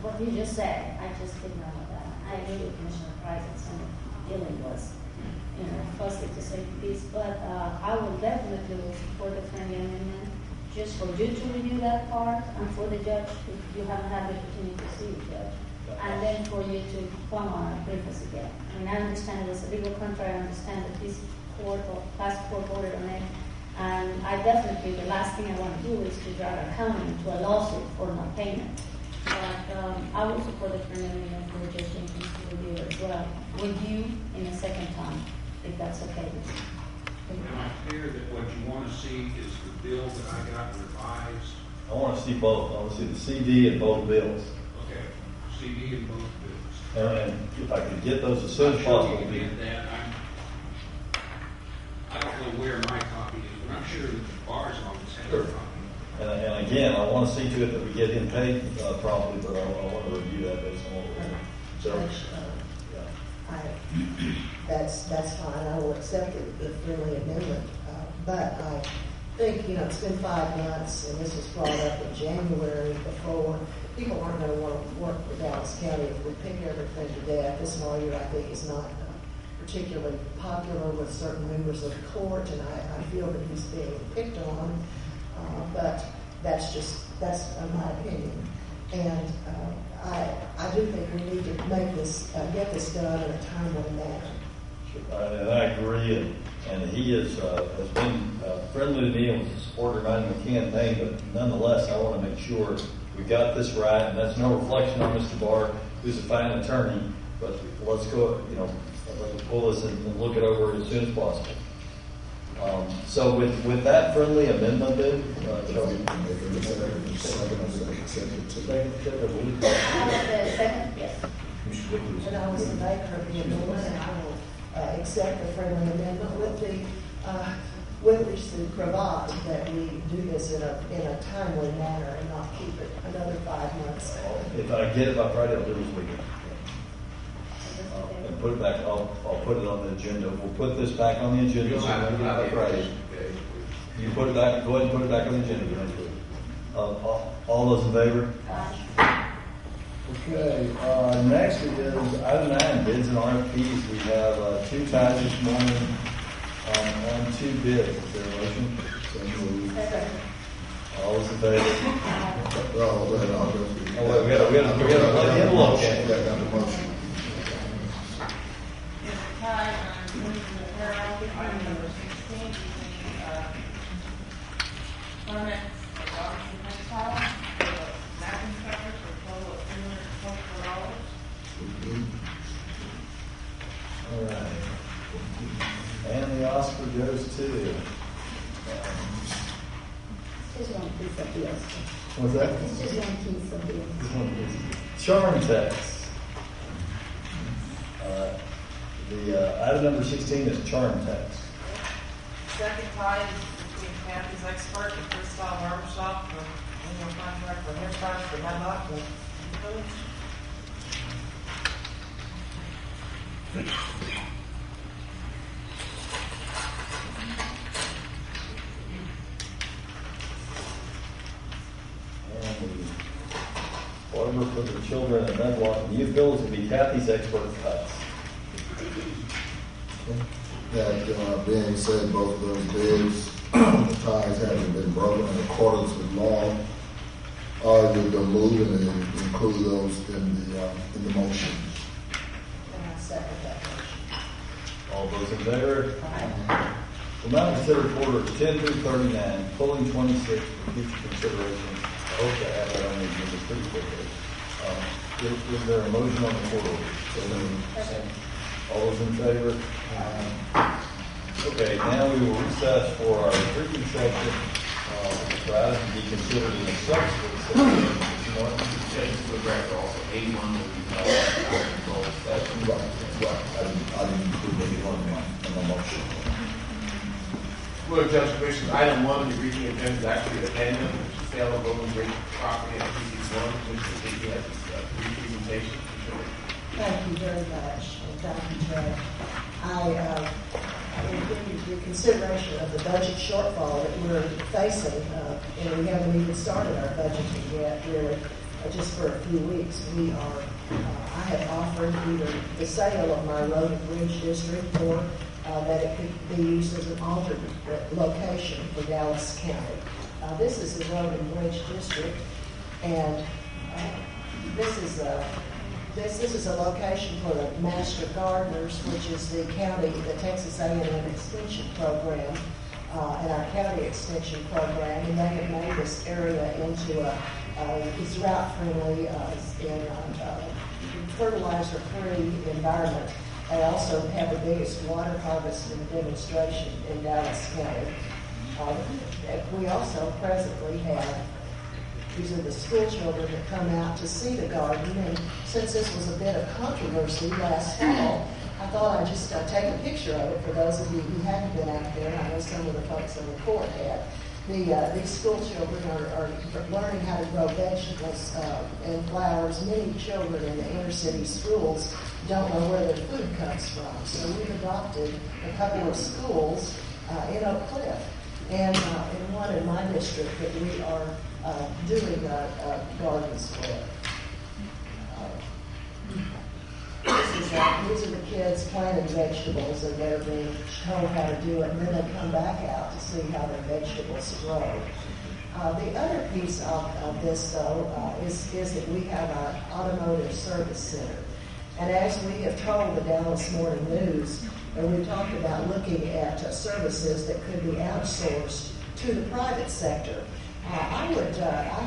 what you just said. I just didn't know that. I agree with Commissioner Price that some dealing was, fussy to say the least, but I will definitely support the friendly amendment just for you to review that part and for the judge, if you haven't had the opportunity to see the judge, and then for you to come on and brief us again. I mean, I understand it was a legal contract. I understand that this court or past court ordered on it. And I definitely, the last thing I want to do is to drag our county into a lawsuit for non payment. But I will support the friendly amendment for Judge Jenkins to review as well with you in a second time, if that's okay with you. Am I clear that what you want to see is the bill that I got revised? I want to see both. I want to see the CD and both bills. Okay, CD and both bills. And if I could get those as soon as possible. I'm sure you can get that. I don't know where my copy is, but I'm sure that the bar's office has a copy. And again, I want to see to it that we get him paid properly, but I want to review that based on what we're doing. So, That's fine. I will accept the friendly amendment. But I think, it's been 5 months, and this was brought up in January before. People aren't going to want to work with Dallas County if we pick everything to death. This lawyer, I think, is not particularly popular with certain members of the court, and I feel that he's being picked on. But that's my opinion. And I do think we need to make this, get this done in a timely manner. And I agree, and he has been friendly to me and was a supporter not in the campaign, but nonetheless, I want to make sure we got this right, and that's no reflection on Mr. Barr, who's a fine attorney, but let's go, let's pull this and look it over as soon as possible. So with that friendly amendment, then, shall we? Second, yes. And I was the maker of the amendment, and I will accept the friendly amendment with the provide that we do this in a timely manner and not keep it another 5 months. If I get it by Friday, I'll do it this weekend. And put it back, I'll put it on the agenda. We'll put this back on the agenda. So when we get it by Friday. You put it back, go ahead and put it back on the agenda. All those in favor? Okay, next is item 9, bids and RFPs. We have 2 ties this morning on 2 bids. Is there a motion? All those in favor? We got to let him look at it. All right. And the Oscar goes to. Just one piece of the What's that? It's just one piece of the Charm Text. The item number 16 is Charm Text. Second tie is between Kathy's Expert and Freestyle Barbershop for annual contract for hairstyles for Headlock and Village. Barber for the children and Medlock and Youth Village will be Kathy's Expert Cuts. That being said, both of those bids, the ties having been broken in accordance with law, I would move and include those in the motion. And I second that motion. All those in favor? We'll now consider orders 10 through 39, pulling 26 for future consideration. I hope to have that on the agenda pretty quickly. Is there a motion on the court order? All those in favor? Okay, now we will recess for our drinking section. For items to be considered in a subsequent session. Change to the record also, 81 will be held at control session. Right. I didn't include anyone in my motion. Well, Judge Commissioner, item 1, the reading agenda is actually the addendum, which is sale of Golden Gate property at precinct 1, which is the presentation. Thank you very much, and thank you, Judge. I in the consideration of the budget shortfall that we're facing, and we haven't even started our budgeting yet, really, just for a few weeks, I have offered either the sale of my road and bridge district or that it could be used as an alternate location for Dallas County. This is the road and bridge district, and this is a location for the Master Gardeners, which is the Texas A&M Extension Program, and our county extension program, and they have made this area into it's route-friendly and fertilizer-free environment. They also have the biggest water harvesting demonstration in Dallas County. We also presently have, these are the school children that come out to see the garden, and since this was a bit of controversy last fall, I thought I'd just take a picture of it for those of you who hadn't been out there, and I know some of the folks on the court had. These school children are learning how to grow vegetables and flowers. Many children in the inner city schools don't know where their food comes from, so we've adopted a couple of schools in Oak Cliff, and one in my district that we are doing gardens for. These are the kids planting vegetables, and they're being told how to do it, and then they come back out to see how their vegetables grow. The other piece of this, though, is that we have our automotive service center. And as we have told the Dallas Morning News, and we've talked about looking at services that could be outsourced to the private sector. I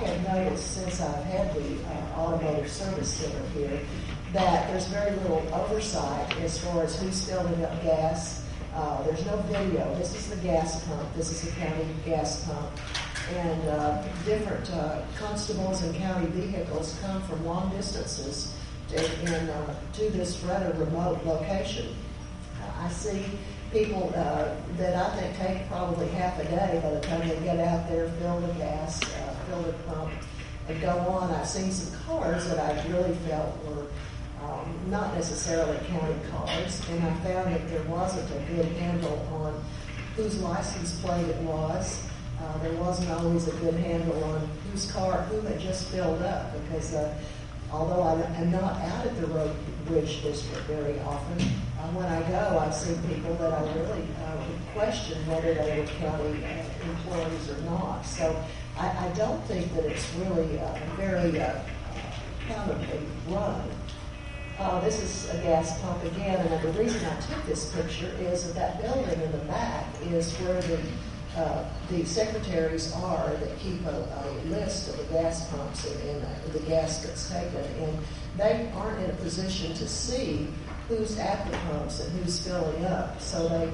have noticed since I've had the automotive service center here that there's very little oversight as far as who's filling up gas There's no video. This is the gas pump. This is a county gas pump. And different constables and county vehicles come from long distances to this rather remote location. I see people that I think take probably half a day by the time they get out there, fill the gas, fill the pump, and go on. I've seen some cars that I really felt were not necessarily county cars, and I found that there wasn't a good handle on whose license plate it was. There wasn't always a good handle on who had just filled up, because although I'm not out at the Road Bridge District very often, when I go, I've seen people that I really would question whether they were county employees or not. So I don't think that it's really very accountably run. This is a gas pump again, and the reason I took this picture is that building in the back is where the secretaries are that keep a list of the gas pumps and the gas that's taken, and they aren't in a position to see who's at the pumps and who's filling up, so they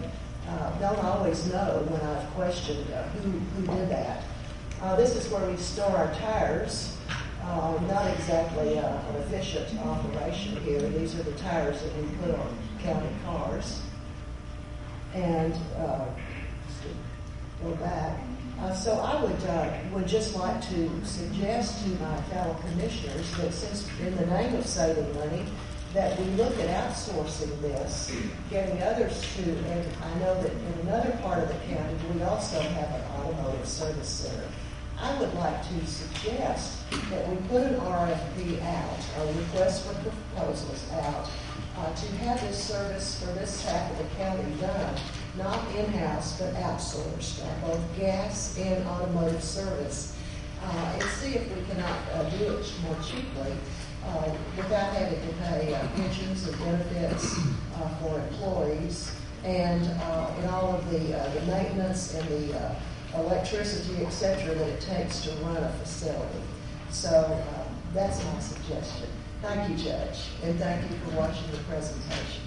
don't always know when I've questioned who did that. This is where we store our tires. Not exactly an efficient operation here. These are the tires that we put on county cars. And go back. So I would just like to suggest to my fellow commissioners that since in the name of saving money, that we look at outsourcing this, getting others to, and I know that in another part of the county, we also have an automotive service center. I would like to suggest that we put an RFP out, a request for proposals out, to have this service for this half of the county done, not in-house, but outsourced, both gas and automotive service, and see if we cannot do it more cheaply without having to pay pensions and benefits for employees, and all of the maintenance and the electricity, etc., that it takes to run a facility. So that's my suggestion. Thank you, Judge, and thank you for watching the presentation.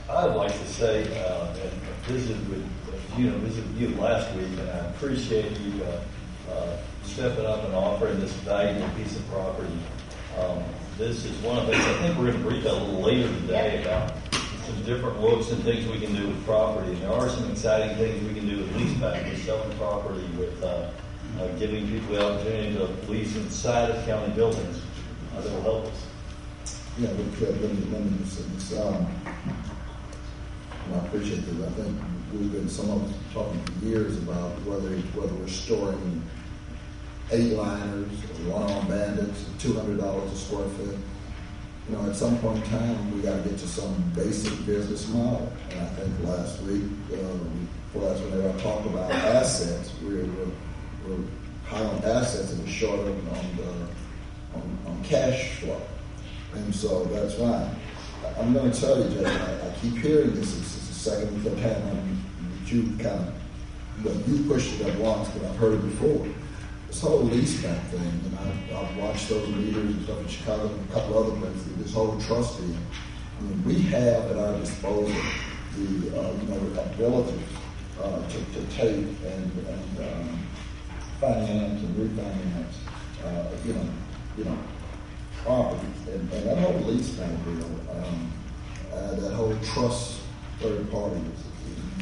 I'd like to say, and visited with you last week, and I appreciate you stepping up and offering this valuable piece of property. This is one of the things I think we're going to brief a little later today about some different looks and things we can do with property. And there are some exciting things we can do with leaseback, with selling property, with giving people the opportunity to lease inside of county buildings that will help us. Yeah, we could. Let me just say this. I appreciate this. I think we've been some of us talking for years about whether we're storing 8-liners or one-armed bandits at $200 a square foot. You know, at some point in time, we got to get to some basic business model. And I think last week, when they talked about assets, we're high on assets and we're short on cash flow. And so that's why I'm going to tell you, Judge, I keep hearing this. It's the second or third time that you kind of, you pushed it up once, but I've heard it before. This whole leaseback thing, and I've watched those meetings and stuff in Chicago and a couple other places, this whole trust thing. I mean, we have at our disposal the ability to take and finance and refinance, properties. And that whole leaseback deal, that whole trust third party,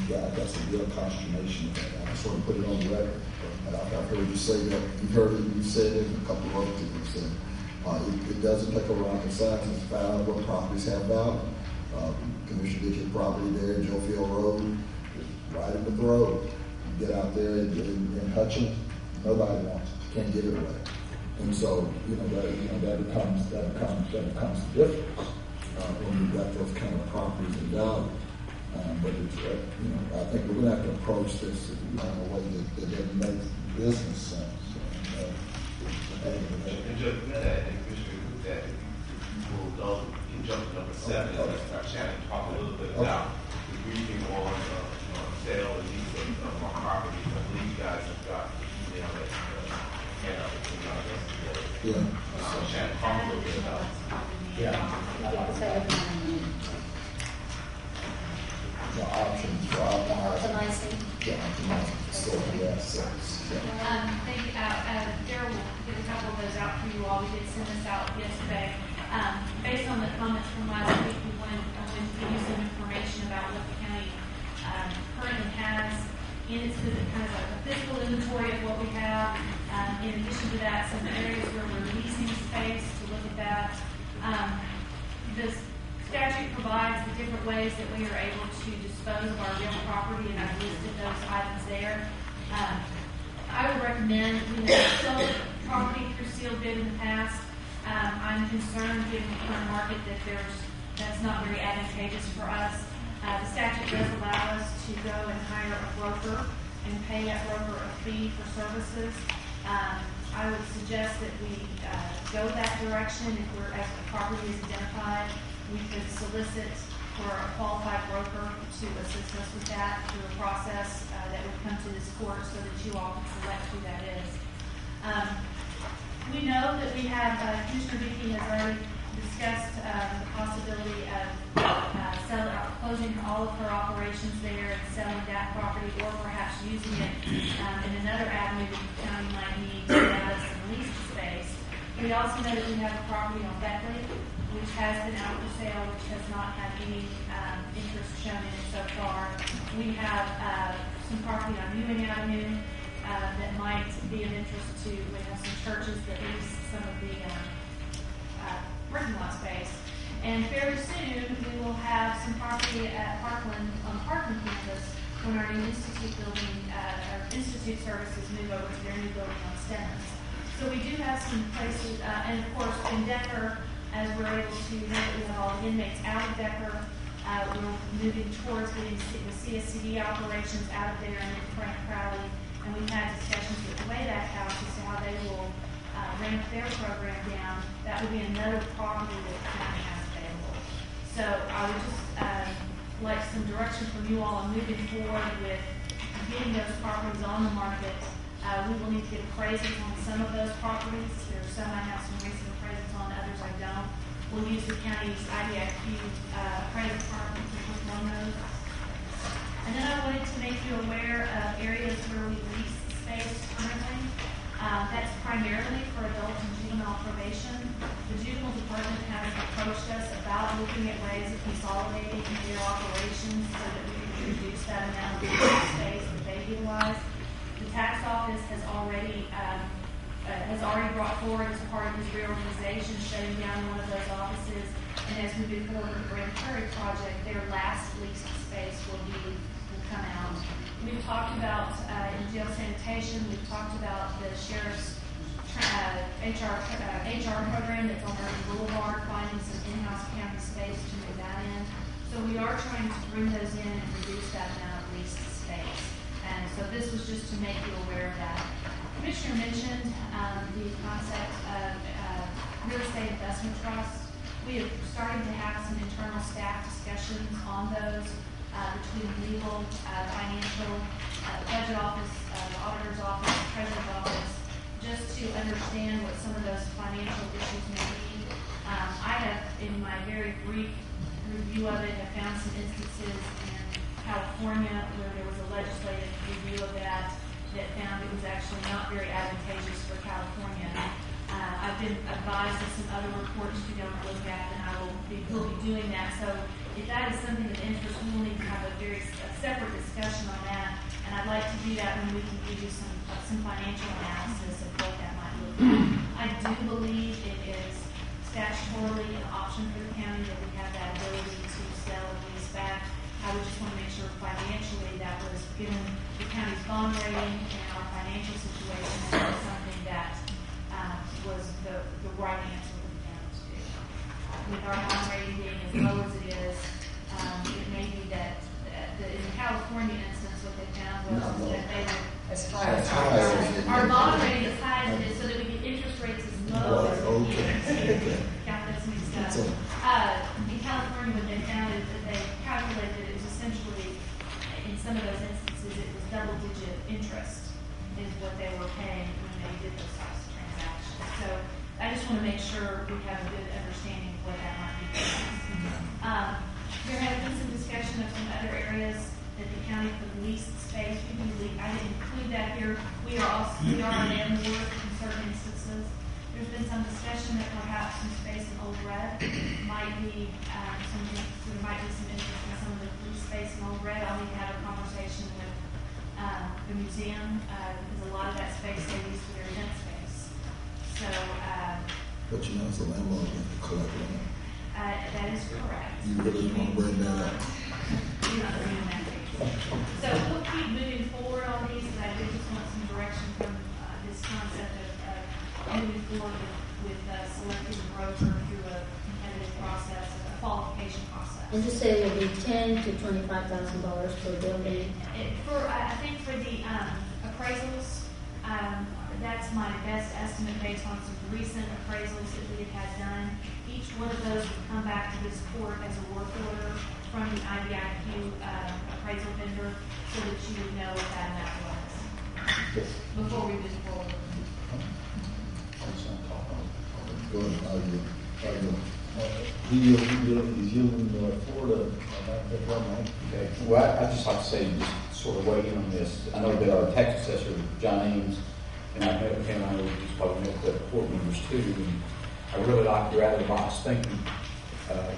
that's a real consternation. I sort of put it on the record. I've heard you say that. You've heard it. You said it. And a couple of other people said it doesn't take a rocket scientist to find out what properties have value. Commissioner get your property there, Joefield Road, right in the road. You get out there in Hutchins, nobody wants it. You can't give it away. And so that becomes the difference when you've got those kind of properties and value. But it's, I think we're going to have to approach this in a way that makes business sense. And just that, and Commissioner, that will go in jump number 7, Shannon talk a little bit about the briefing on sale and lease of our property. I believe you guys have got the email that Shannon talk a little bit about. Yeah. Thank you. Darryl will get a couple of those out for you all. We did send this out yesterday. Based on the comments from last week, we wanted to give you some information about what the county currently has in its kind of a physical inventory of what we have. In addition to that, some areas where we're leasing space to look at that. The statute provides the different ways that we are able to dispose of our real property, and I've listed those items there. I would recommend, we have sold property through sealed bid in the past. I'm concerned, given the current market, that that's not very advantageous for us. The statute does allow us to go and hire a broker and pay that broker a fee for services. I would suggest that we go that direction. As the property is identified, we could solicit for a qualified broker to assist us with that through a process that would come to this court so that you all can select who that is. We know that we have, Commissioner Dickey has already discussed the possibility of closing all of her operations there and selling that property, or perhaps using it in another avenue that the county might need to allow us some lease space. We also know that we have a property on Beckley, which has been out for sale, which has not had any interest shown in it so far. We have some property on Ewing Avenue that might be of interest to. We have some churches that lease some of the parking lot space. And fairly soon, we will have some property at Parkland, on the Parkland campus, when our new institute building, our institute services move over to their new building on Stemmons. So we do have some places, and of course, in Decker, as we're able to, now that we have all the inmates out of Decker, we're moving towards getting the CSCD operations out of there and into Frank Crowley. And we've had discussions with the WADAC House as to how they will ramp their program down. That would be another property that the county has available. So I would just like some direction from you all on moving forward with getting those properties on the market. We will need to get appraisals on some of those properties. There's some I have some recent appraisals on, others I don't. We'll use the county's IDIQ appraisal department to look on those. And then I wanted to make you aware of areas where we lease space currently. That's primarily for adult and juvenile probation. The juvenile department has approached us about looking at ways of consolidating their operations so that we can reduce that amount of space that they utilize. The tax office has already brought forward as part of his reorganization, shutting down one of those offices. And as we move forward with the Grand Prairie project, their last leased space will come out. We've talked about in jail sanitation. We've talked about the sheriff's HR program that's on Urban Boulevard, finding some in-house county space to move that in. So we are trying to bring those in and reduce that amount of leased space. And so this was just to make you aware of that. Commissioner mentioned the concept of real estate investment trusts. We have started to have some internal staff discussions on those between legal, financial, budget office, the auditor's office, treasurer's office, just to understand what some of those financial issues may be. I have, in my very brief review of it, have found some instances in California where there was a legislative review of that found it was actually not very advantageous for California. I've been advised of some other reports to go and look at, and I will be doing that. So if that is something of interest, we will need to have a separate discussion on that. And I'd like to do that when we can give you some financial analysis of what that might look like. I do believe it is statutorily an option for the county that we have that ability to sell and lease back. I would just want to make sure financially that was, given the county's bond rating and our financial situation, that was something that was the right answer for the county to do. With our bond rating being as low as it is, it may be that in the California instance, what they found was that they were as high as our bond rating is high as it is, so that we get interest rates as low as it is. Got this mixed up. In California, what they found is that they calculated it was essentially, in some of those instances, it was double-digit interest is what they were paying when they did those types of transactions. So I just want to make sure we have a good understanding of what that might be. There has been some discussion of some other areas that the county could lease space. I didn't include include that here. We are a landlord in certain instances. There's been some discussion that perhaps some space in Old Red might be, there might be some interest in some of the police space in Old Red. I'll need to have a conversation with the museum, because a lot of that space they use for their event space. So, But you know, it's a landlord that can collect land. that is correct. You really want to bring that up. You're not doing that. So we'll keep moving forward on these, but I do just want some direction from this concept of moving forward with selecting a broker through a competitive process, a qualification process. And you say it will be $10,000 to $25,000 per building. I think for the appraisals, that's my best estimate based on some recent appraisals that we have had done. Each one of those would come back to this court as a work order from the IBIQ appraisal vendor, so that you would know what that amount was before we move forward. Go ahead, He's using Florida. Okay. Well, I'd just like to say, just sort of weigh in on this. I know that our tax assessor, John Ames, and I've met with him, I know he's probably met with the court members too, and I really like your out-of-the-box thinking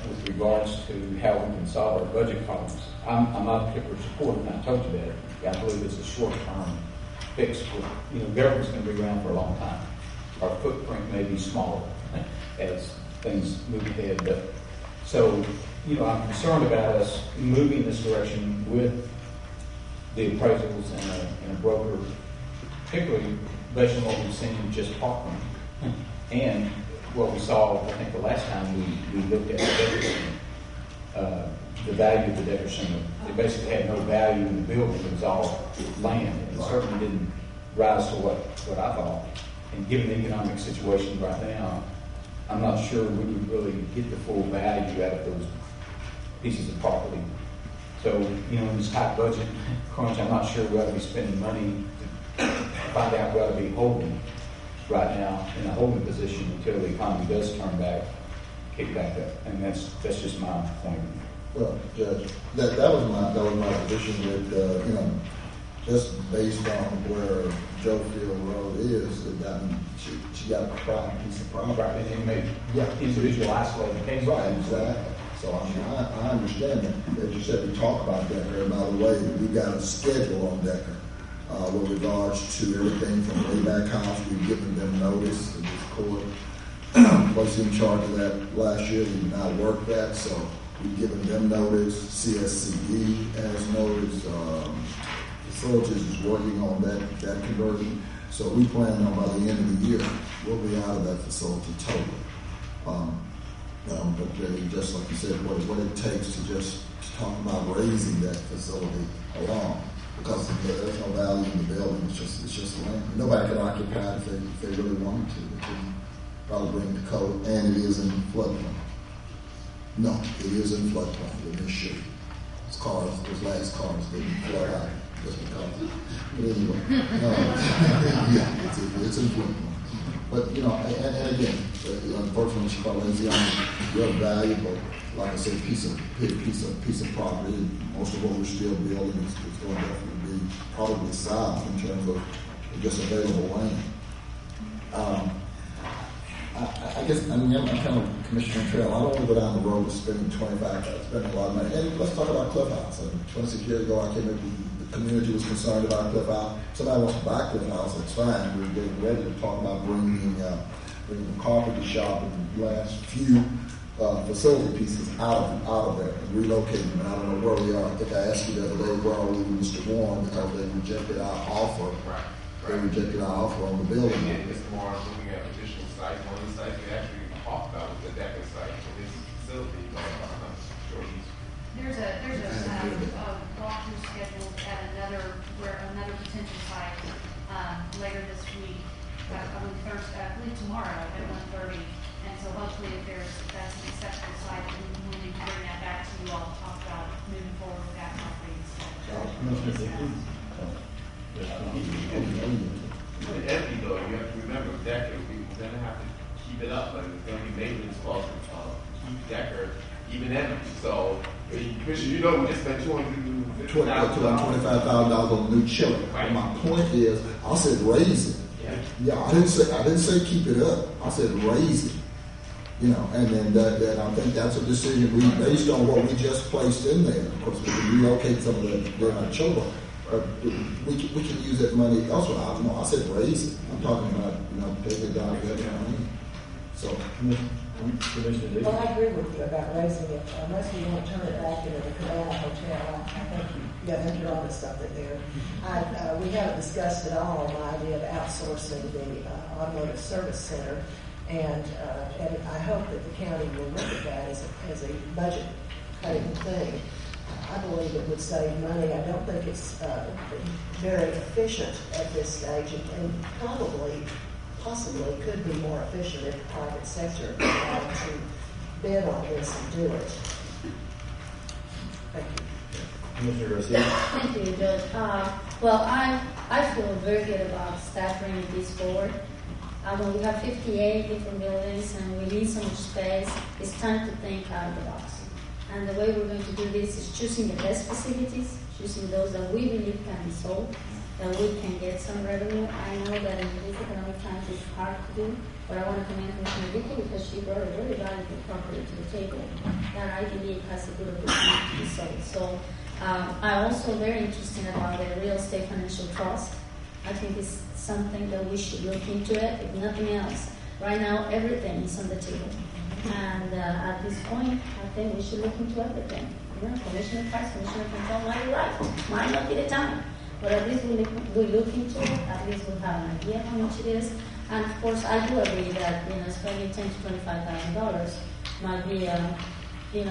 with regards to how we can solve our budget problems. I'm not a particular supporter, and I told you that. I believe it's a short-term fix. Government's going to be around for a long time. Our footprint may be smaller as things move ahead, but so, I'm concerned about us moving this direction with the appraisals and a broker, particularly based on what we've seen in just Parkland and what we saw, I think, the last time we looked at the Decker the value of the Decker Center. It basically had no value in the building. It was all land. It certainly didn't rise to what I thought. And given the economic situation right now, I'm not sure we would really get the full value out of those pieces of property. So, in this tight budget crunch, I'm not sure we ought to be spending money to find out we ought to be holding right now in a holding position until the economy does turn back, kick back up. And that's just my point. Well, Judge, that was my position with, just based on where Joe Field Road is, she got a prime piece of property. Right, and it may individual isolated case. Right, exactly. So I understand that. As you said, we talked about Decker. And by the way, we got a schedule on Decker with regards to everything from Layback House. We've given them notice to this court. Was in charge of that last year. We did not work that, so we've given them notice. CSCE has notice. Facilities is working on that conversion. So we plan on by the end of the year, we'll be out of that facility totally. But just like you said, what it takes to just talk about raising that facility along, because there's no value in the building. It's just land. Nobody can occupy it if they really wanted to. They can probably bring the code, and it is in floodplain. No, it is in floodplain with this shit. Those last cars didn't flood out just because. But anyway, yeah, it's in floodplain. But, and again, unfortunately, she called Lindsay on real valuable, like I said, piece of property. Most of what we're still building is going to definitely be probably south in terms of just available land. I guess, I'm kind of Commissioner Trail. I don't want to go down the road of spending spending a lot of money. And let's talk about Cliff House. 26 years ago, I came in, the community was concerned about Cliff House. Somebody wants to buy Cliff House, that's fine. We're getting ready to talk about bringing the carpentry shop and the last few facility pieces out of there and relocating them. And I don't know where we are. I think I asked you the other day, where are we with Mr. Warren, because they rejected our offer. Right. They rejected our offer on the building. And Mr. Moore is looking at additional sites. One of the sites we actually talked about was the Decker site for this facility. There's a walkthrough scheduled at another potential site later this week. I believe tomorrow at 1:30. And so hopefully, if that's an acceptable site, we need to bring that back to you all to talk about moving forward with that property. It's empty though. You have to remember Decker. We're going to have to keep it up, but it's going to be maintenance costs to keep Decker even empty. So, Commissioner, we just spent $250,000 $25,000 on a new chiller. Right. My point is, I said raise it. Yeah, I didn't say keep it up. I said raise it. You know, and then that I think that's a decision based on what we just placed in there. Of course, we can relocate some of the children, but we can use that money elsewhere. I said raise it. I'm talking about take it down to that money. So. Well, I agree with you about raising it, unless we want to turn it back into the Cabana Hotel. I think you got you're onto something there. We haven't discussed at all my idea of outsourcing the automotive service center, and I hope that the county will look at that as a budget cutting thing. I believe it would save money. I don't think it's very efficient at this stage, and possibly could be more efficient if the private sector allowed to bid on this and do it. Thank you. Commissioner Garcia. Thank you, Judge. Well, I feel very good about staff bringing this forward. When we have 58 different buildings and we need so much space, it's time to think out of the box. And the way we're going to do this is choosing the best facilities, choosing those that we believe can be sold, that we can get some revenue. I know that in these economic times it's hard to do, but I want to commend Commissioner Vicky because she brought a very valuable property to the table that I believe has a good opportunity to be sold. So I'm also very interested about the real estate financial trust. I think it's something that we should look into it, if nothing else. Right now, everything is on the table. And at this point, I think we should look into everything. Commissioner Price, Commissioner Control might be right. Might not be the time. But at least we look into it. At least we have an idea how much it is. And of course, I do agree that spending $10,000 to $25,000 might be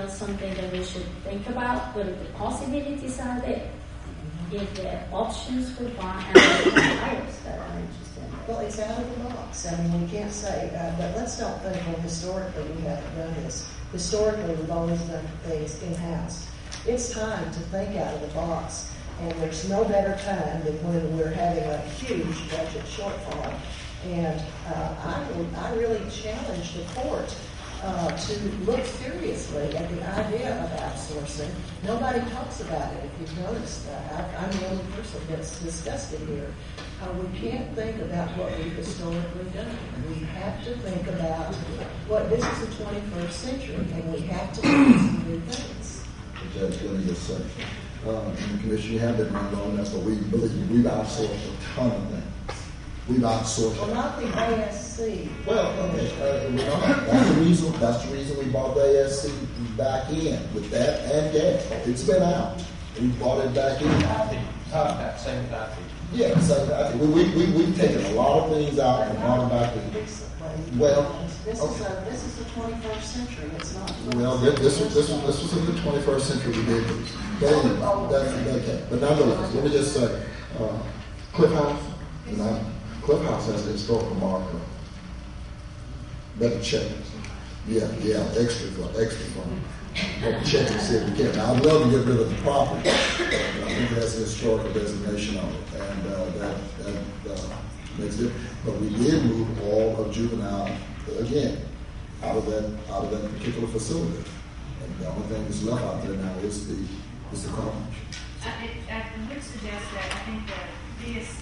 something that we should think about. But if the possibilities are there, if the options for buying and buyers that are interested in it. Well, it's out of the box. I mean, we can't say, but let's not think, well, historically we haven't done this. Historically, we've always done things in-house. It's time to think out of the box. And there's no better time than when we're having a huge budget shortfall. And I really challenge the court to look seriously at the idea of outsourcing. Nobody talks about it, if you've noticed that. I'm the only person that's discussed it here. We can't think about what we've historically done. We have to think about what this is the 21st century, and we have to do some new things. Judge, let me just say, in the commission, you have been around long enough, but we believe we've outsourced a ton of things. We've outsourced. Well, not the ASC. Well, we're not. That's the reason we bought the ASC back in with that and gas. It's been out. We bought it back in. That same factory. Yeah, so we've taken a lot of things out and brought them back in. Well, this is the 21st century. It's not. Well, this was in the 21st century. We did this. But anyway, that's okay. But nonetheless, let me just say, Cliff House, Cliff House has a historical marker. Better check it. Yeah, extra fun. Better check and see if we can. Now, I'd love to get rid of the property, but I think it has a historical designation on it, and that makes it. But we did move all of juvenile again out of that particular facility, and the only thing that's left out there now is the carnage. I would suggest that I think the biggest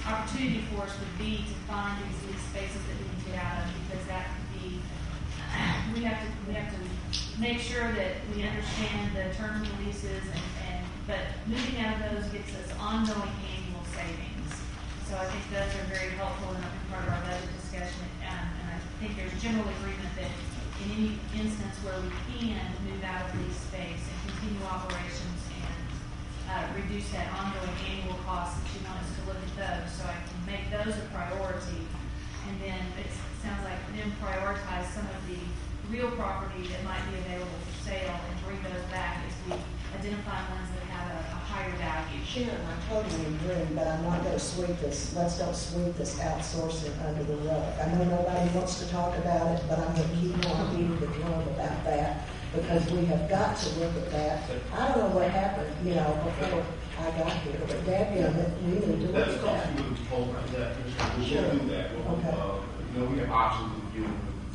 opportunity for us would be to find these lease spaces that we can get out of, because that could be, we have to make sure that we understand the terms of leases, but moving out of those gets us ongoing annual savings. So I think those are very helpful in part of our budget discussion, and I think there's general agreement that in any instance where we can move out of lease space and continue operations and reduce that ongoing annual cost, that you want us to look at those. So I can make those a priority, and then it sounds like then prioritize some of the real property that might be available for sale and bring those back as we identify ones that have a higher value. Sure, I totally agree, but I'm not going to sweep this. Let's don't sweep this outsourcing under the rug. I know nobody wants to talk about it, but I'm going to keep on beating the drum about that, because we have got to look at that. I don't know what happened, before I got here, but dadgummit, we need to look at that. We'll do that. Okay. We have options with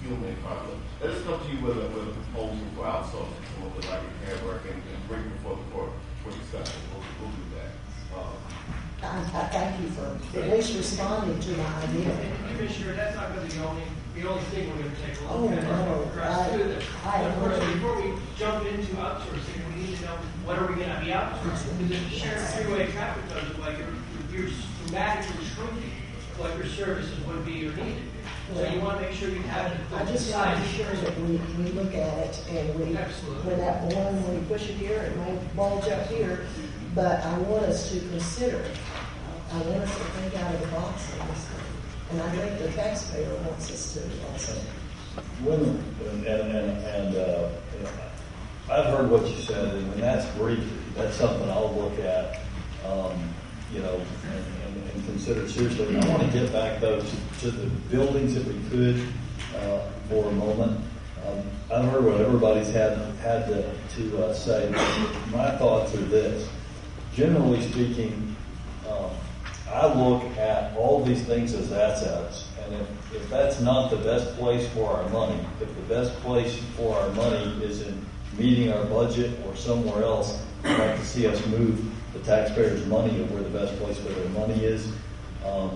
fuel main project. Let us come to you with a proposal for outsourcing some of the like repair work and bring it before the court for discussion. We'll do that. I thank you for at least responding to my idea. Commissioner, that's not going to be the only thing we're going to take a Oh, look at. no, I Of course, agree. before we jump into outsourcing, we need to know what are we going to be outsourcing? Because if you share freeway traffic does look like you're dramatically shrinking what your services would be or needed. So you want to make sure you have it. I just want to be sure that we look at it and we, when we push it here, it may bulge up here, but I want us to consider, I want us to think out of the box on this thing. And I think the taxpayer wants us to also. I've heard what you said, and when that's brief, that's something I'll look at, and consider seriously. And I want to get back though to the buildings if we could for a moment. I've heard what everybody's had to say. My thoughts are this: generally speaking, I look at all these things as assets, and if that's not the best place for our money, if the best place for our money is in meeting our budget or somewhere else, I'd like to see us move the taxpayers' money to where the best place for their money is. I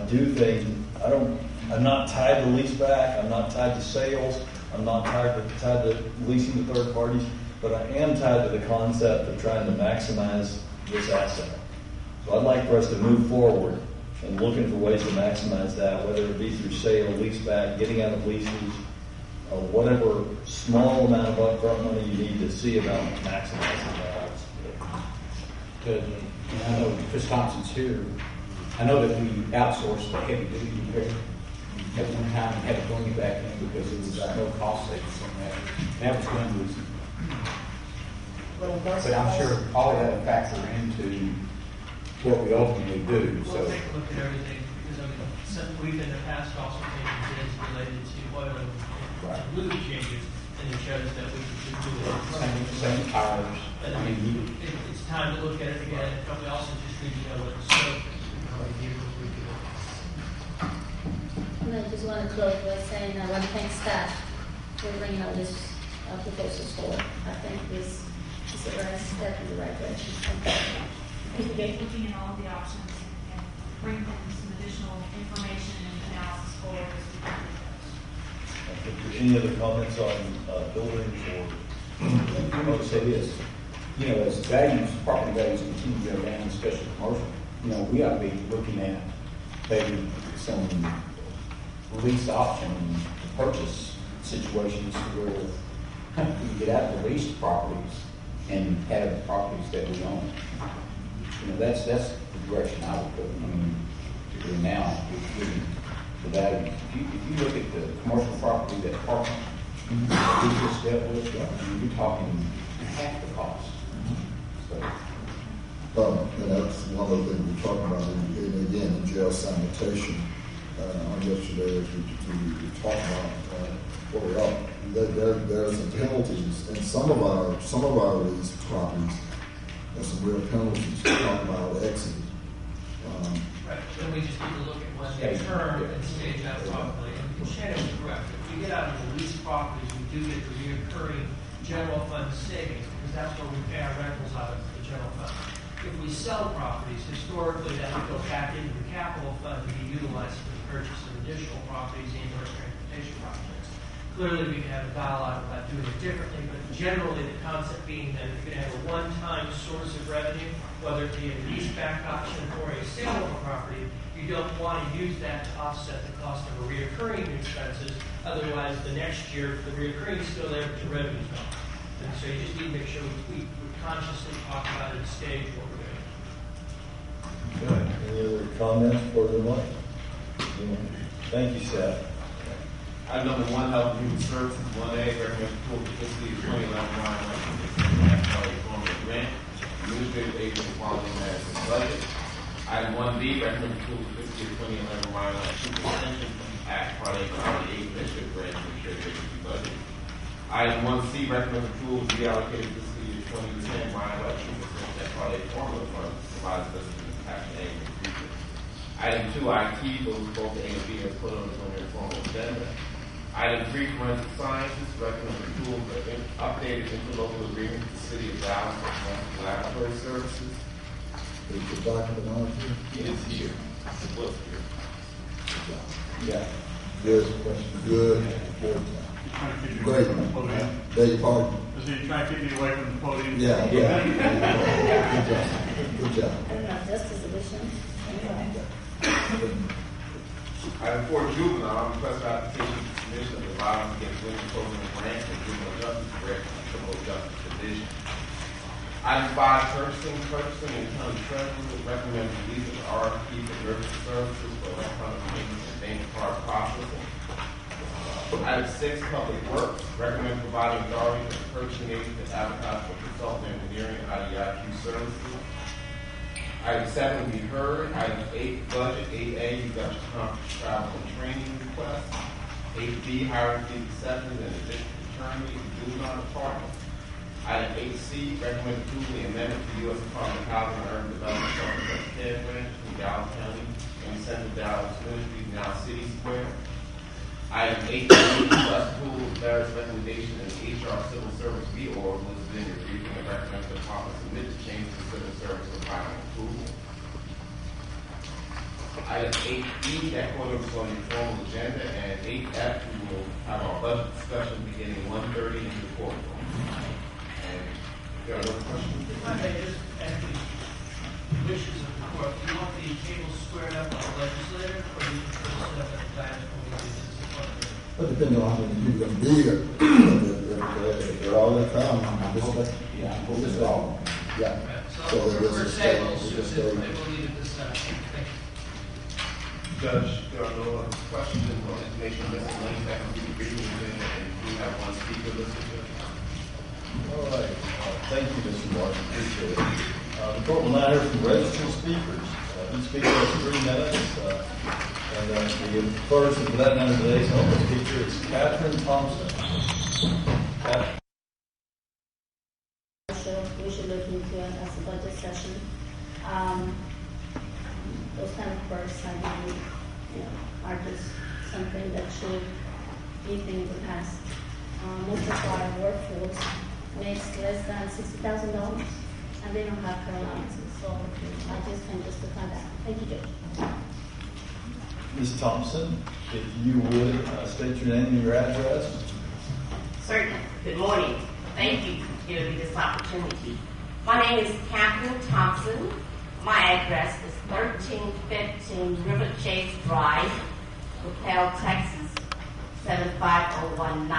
do think, I'm not tied to lease back, I'm not tied to sales, I'm not tied to leasing to third parties, but I am tied to the concept of trying to maximize this asset. So I'd like for us to move forward and looking for ways to maximize that, whether it be through sale, lease back, getting out of leases, whatever small amount of upfront money you need to see about maximizing that. Good. And I know Chris Thompson's here. I know that we outsourced the heavy duty repair. At one time, we had to bring it back in because it was no cost savings on that. That was one reason. But I'm sure all of that will factor into what we ultimately do. We'll take a look at everything because we've in the past also taken bids related to oil and lube changes, and it shows that we can do it. Same tires. It's time to look at it again. But we also just need to know what the scope and how many vehicles we do. And I just want to close by saying I want to thank staff for bringing all this proposals forward. I think this is the right step in the right direction. Looking at all of the options and bring them some additional information and analysis forward as we go through those. Any other comments on buildings or? Let me say this. As property values continue to go down, especially commercial, we ought to be looking at maybe some lease option purchase situations where we get out of the leased properties and have properties that we own. That's the direction I would go. Particularly now, given the value. If you look at the commercial property that Parkland we just dealt with, you're talking half the cost. And that's one of the things we're talking about, and again, in jail sanitation. On yesterday, as we talked about what we are, there's some penalties, and some of our leased properties. There's some real penalties. We're talking about exit. Right. Then we just need to look at when they turn and stage out properly. And Shannon was correct. If we get out of the leased properties, we do get the reoccurring general fund savings because that's where we pay our rentals out of the general fund. If we sell properties, historically that would go back into the capital fund to be utilized for the purchase of additional properties and or transportation projects. Clearly, we can have a dialogue about doing it differently, but generally the concept being that if you're going to have a one-time source of revenue, whether it be a leaseback option or a sale of a property, you don't want to use that to offset the cost of a reoccurring expenses. Otherwise, the next year, the reoccurring is still there, but the revenue's not. And so you just need to make sure we consciously talk about it at stage what we're doing. Good. Any other comments for the month? Thank you, Seth. Item number 1, Health and Human Services, 1A, recommend approval of fiscal year 2011 line item grant, administrative agent quality management budget. Item 1B, recommend approval of fiscal year 2011 line item superintendent act part A, administrative grant, administrative agency budget. Item 1C, recommend approval of reallocated fiscal year 2010 line item superintendent part A formula fund provides us with tax and aid in the future. Item 2, IT, both A and B are put on the formal agenda. Item 3, forensic sciences, recommend approval of updated interlocal agreement with the City of Dallas for forensic laboratory services. Is the document on here? It is here. It was here. Yeah. Good question. Good. Great. Beg your pardon? Is he trying to keep you away from the podium? Yeah. Good job. Good job. I don't know, Justice Edition. Item 4, juvenile, request application for submission of the violence against women program grant and juvenile justice grant from the criminal justice division. Item 5, purchasing and county treasurer recommend release of the RFP for emergency services for electronic payments and bank card processing. Item 6, public works, recommend providing authority for the purchasing agent to advertise for consultant engineering and IDIQ services. Item 7 will be heard. Item 8, budget. 8A, you've got your conference travel and training request. 8B, hiring fee acceptance and additional attorney and juvenile department. Item 8C, recommend approval of the amendment to U.S. Department of Housing and Urban Development Supplemental Care Grant between Dallas County and Central Dallas Ministries, now City Square. Item 8B, request approval of various recommendations in the HR Civil Service reorg listed in your briefing and recommend the department submit the changes to civil service for final approval. Item 8E, that quarter was on your formal agenda, and 8F, we will have our budget discussion beginning 1:30 in the courtroom. And if there are no questions, If I may just ask the wishes of the court, do you want the table squared up on the legislator, or do you prefer to set up a diaspora? But depending on how many people are going to be here, if they're all in town, we'll just all. Yeah. So they for just table, stay. they will leave it this time. Thank you. Judge, there are no other questions or information miscellaneous that can be briefed within, and we have one speaker listed. All right. Thank you, Mr. Martin. Appreciate it. The court will now hear from registered speakers. Each speaker has 3 minutes. And the first, and for that matter, today's open speaker is Catherine Thompson. Catherine. We should look into it as a budget session. Those kind of firsts, I believe, are just something that should be things to pass. Most of our workforce makes less than $60,000, and they don't have car allowances. So I just can justify that. Thank you, Judge. Ms. Thompson, if you would state your name and your address. Certainly. Good morning. Thank you for giving me this opportunity. My name is Catherine Thompson. My address is 1315 River Chase Drive, LaPel, Texas, 75019.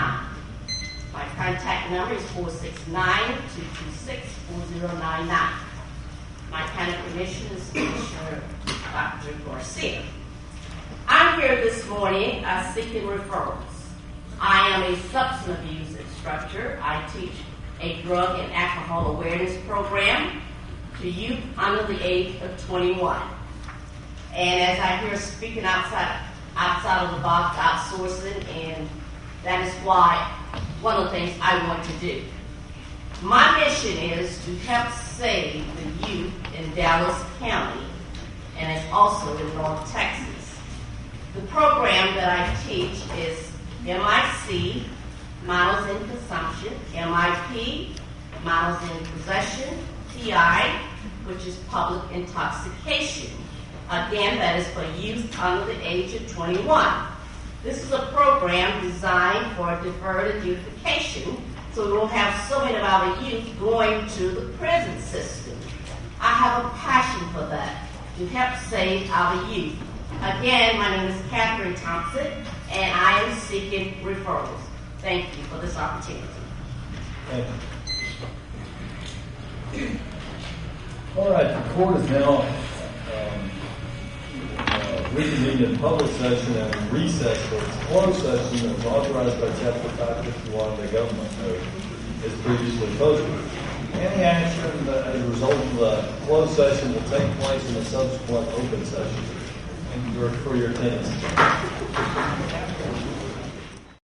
My contact number is 469-226-4099. My county commissioner is Commissioner Dr. Garcia. I'm here this morning seeking referrals. I am a substance abuse instructor. I teach a drug and alcohol awareness program to youth under the age of 21. And as I hear speaking outside of the box, outsourcing, and that is why one of the things I want to do. My mission is to help save the youth in Dallas County, and it's also in North Texas. The program that I teach is MIC, Models in Consumption, MIP, Models in Possession, PI, which is Public Intoxication. Again, that is for youth under the age of 21. This is a program designed for deferred adjudication, so we won't have so many of our youth going to the prison system. I have a passion for that, to help save our youth. Again, my name is Catherine Thompson, and I am seeking referrals. Thank you for this opportunity. Thank you. All right, the court is now reconvened in public session and recess for its closed session as authorized by Chapter 551 of the Government Code as previously posted. Any action as a result of the closed session will take place in the subsequent open session. Thank you for your attendance.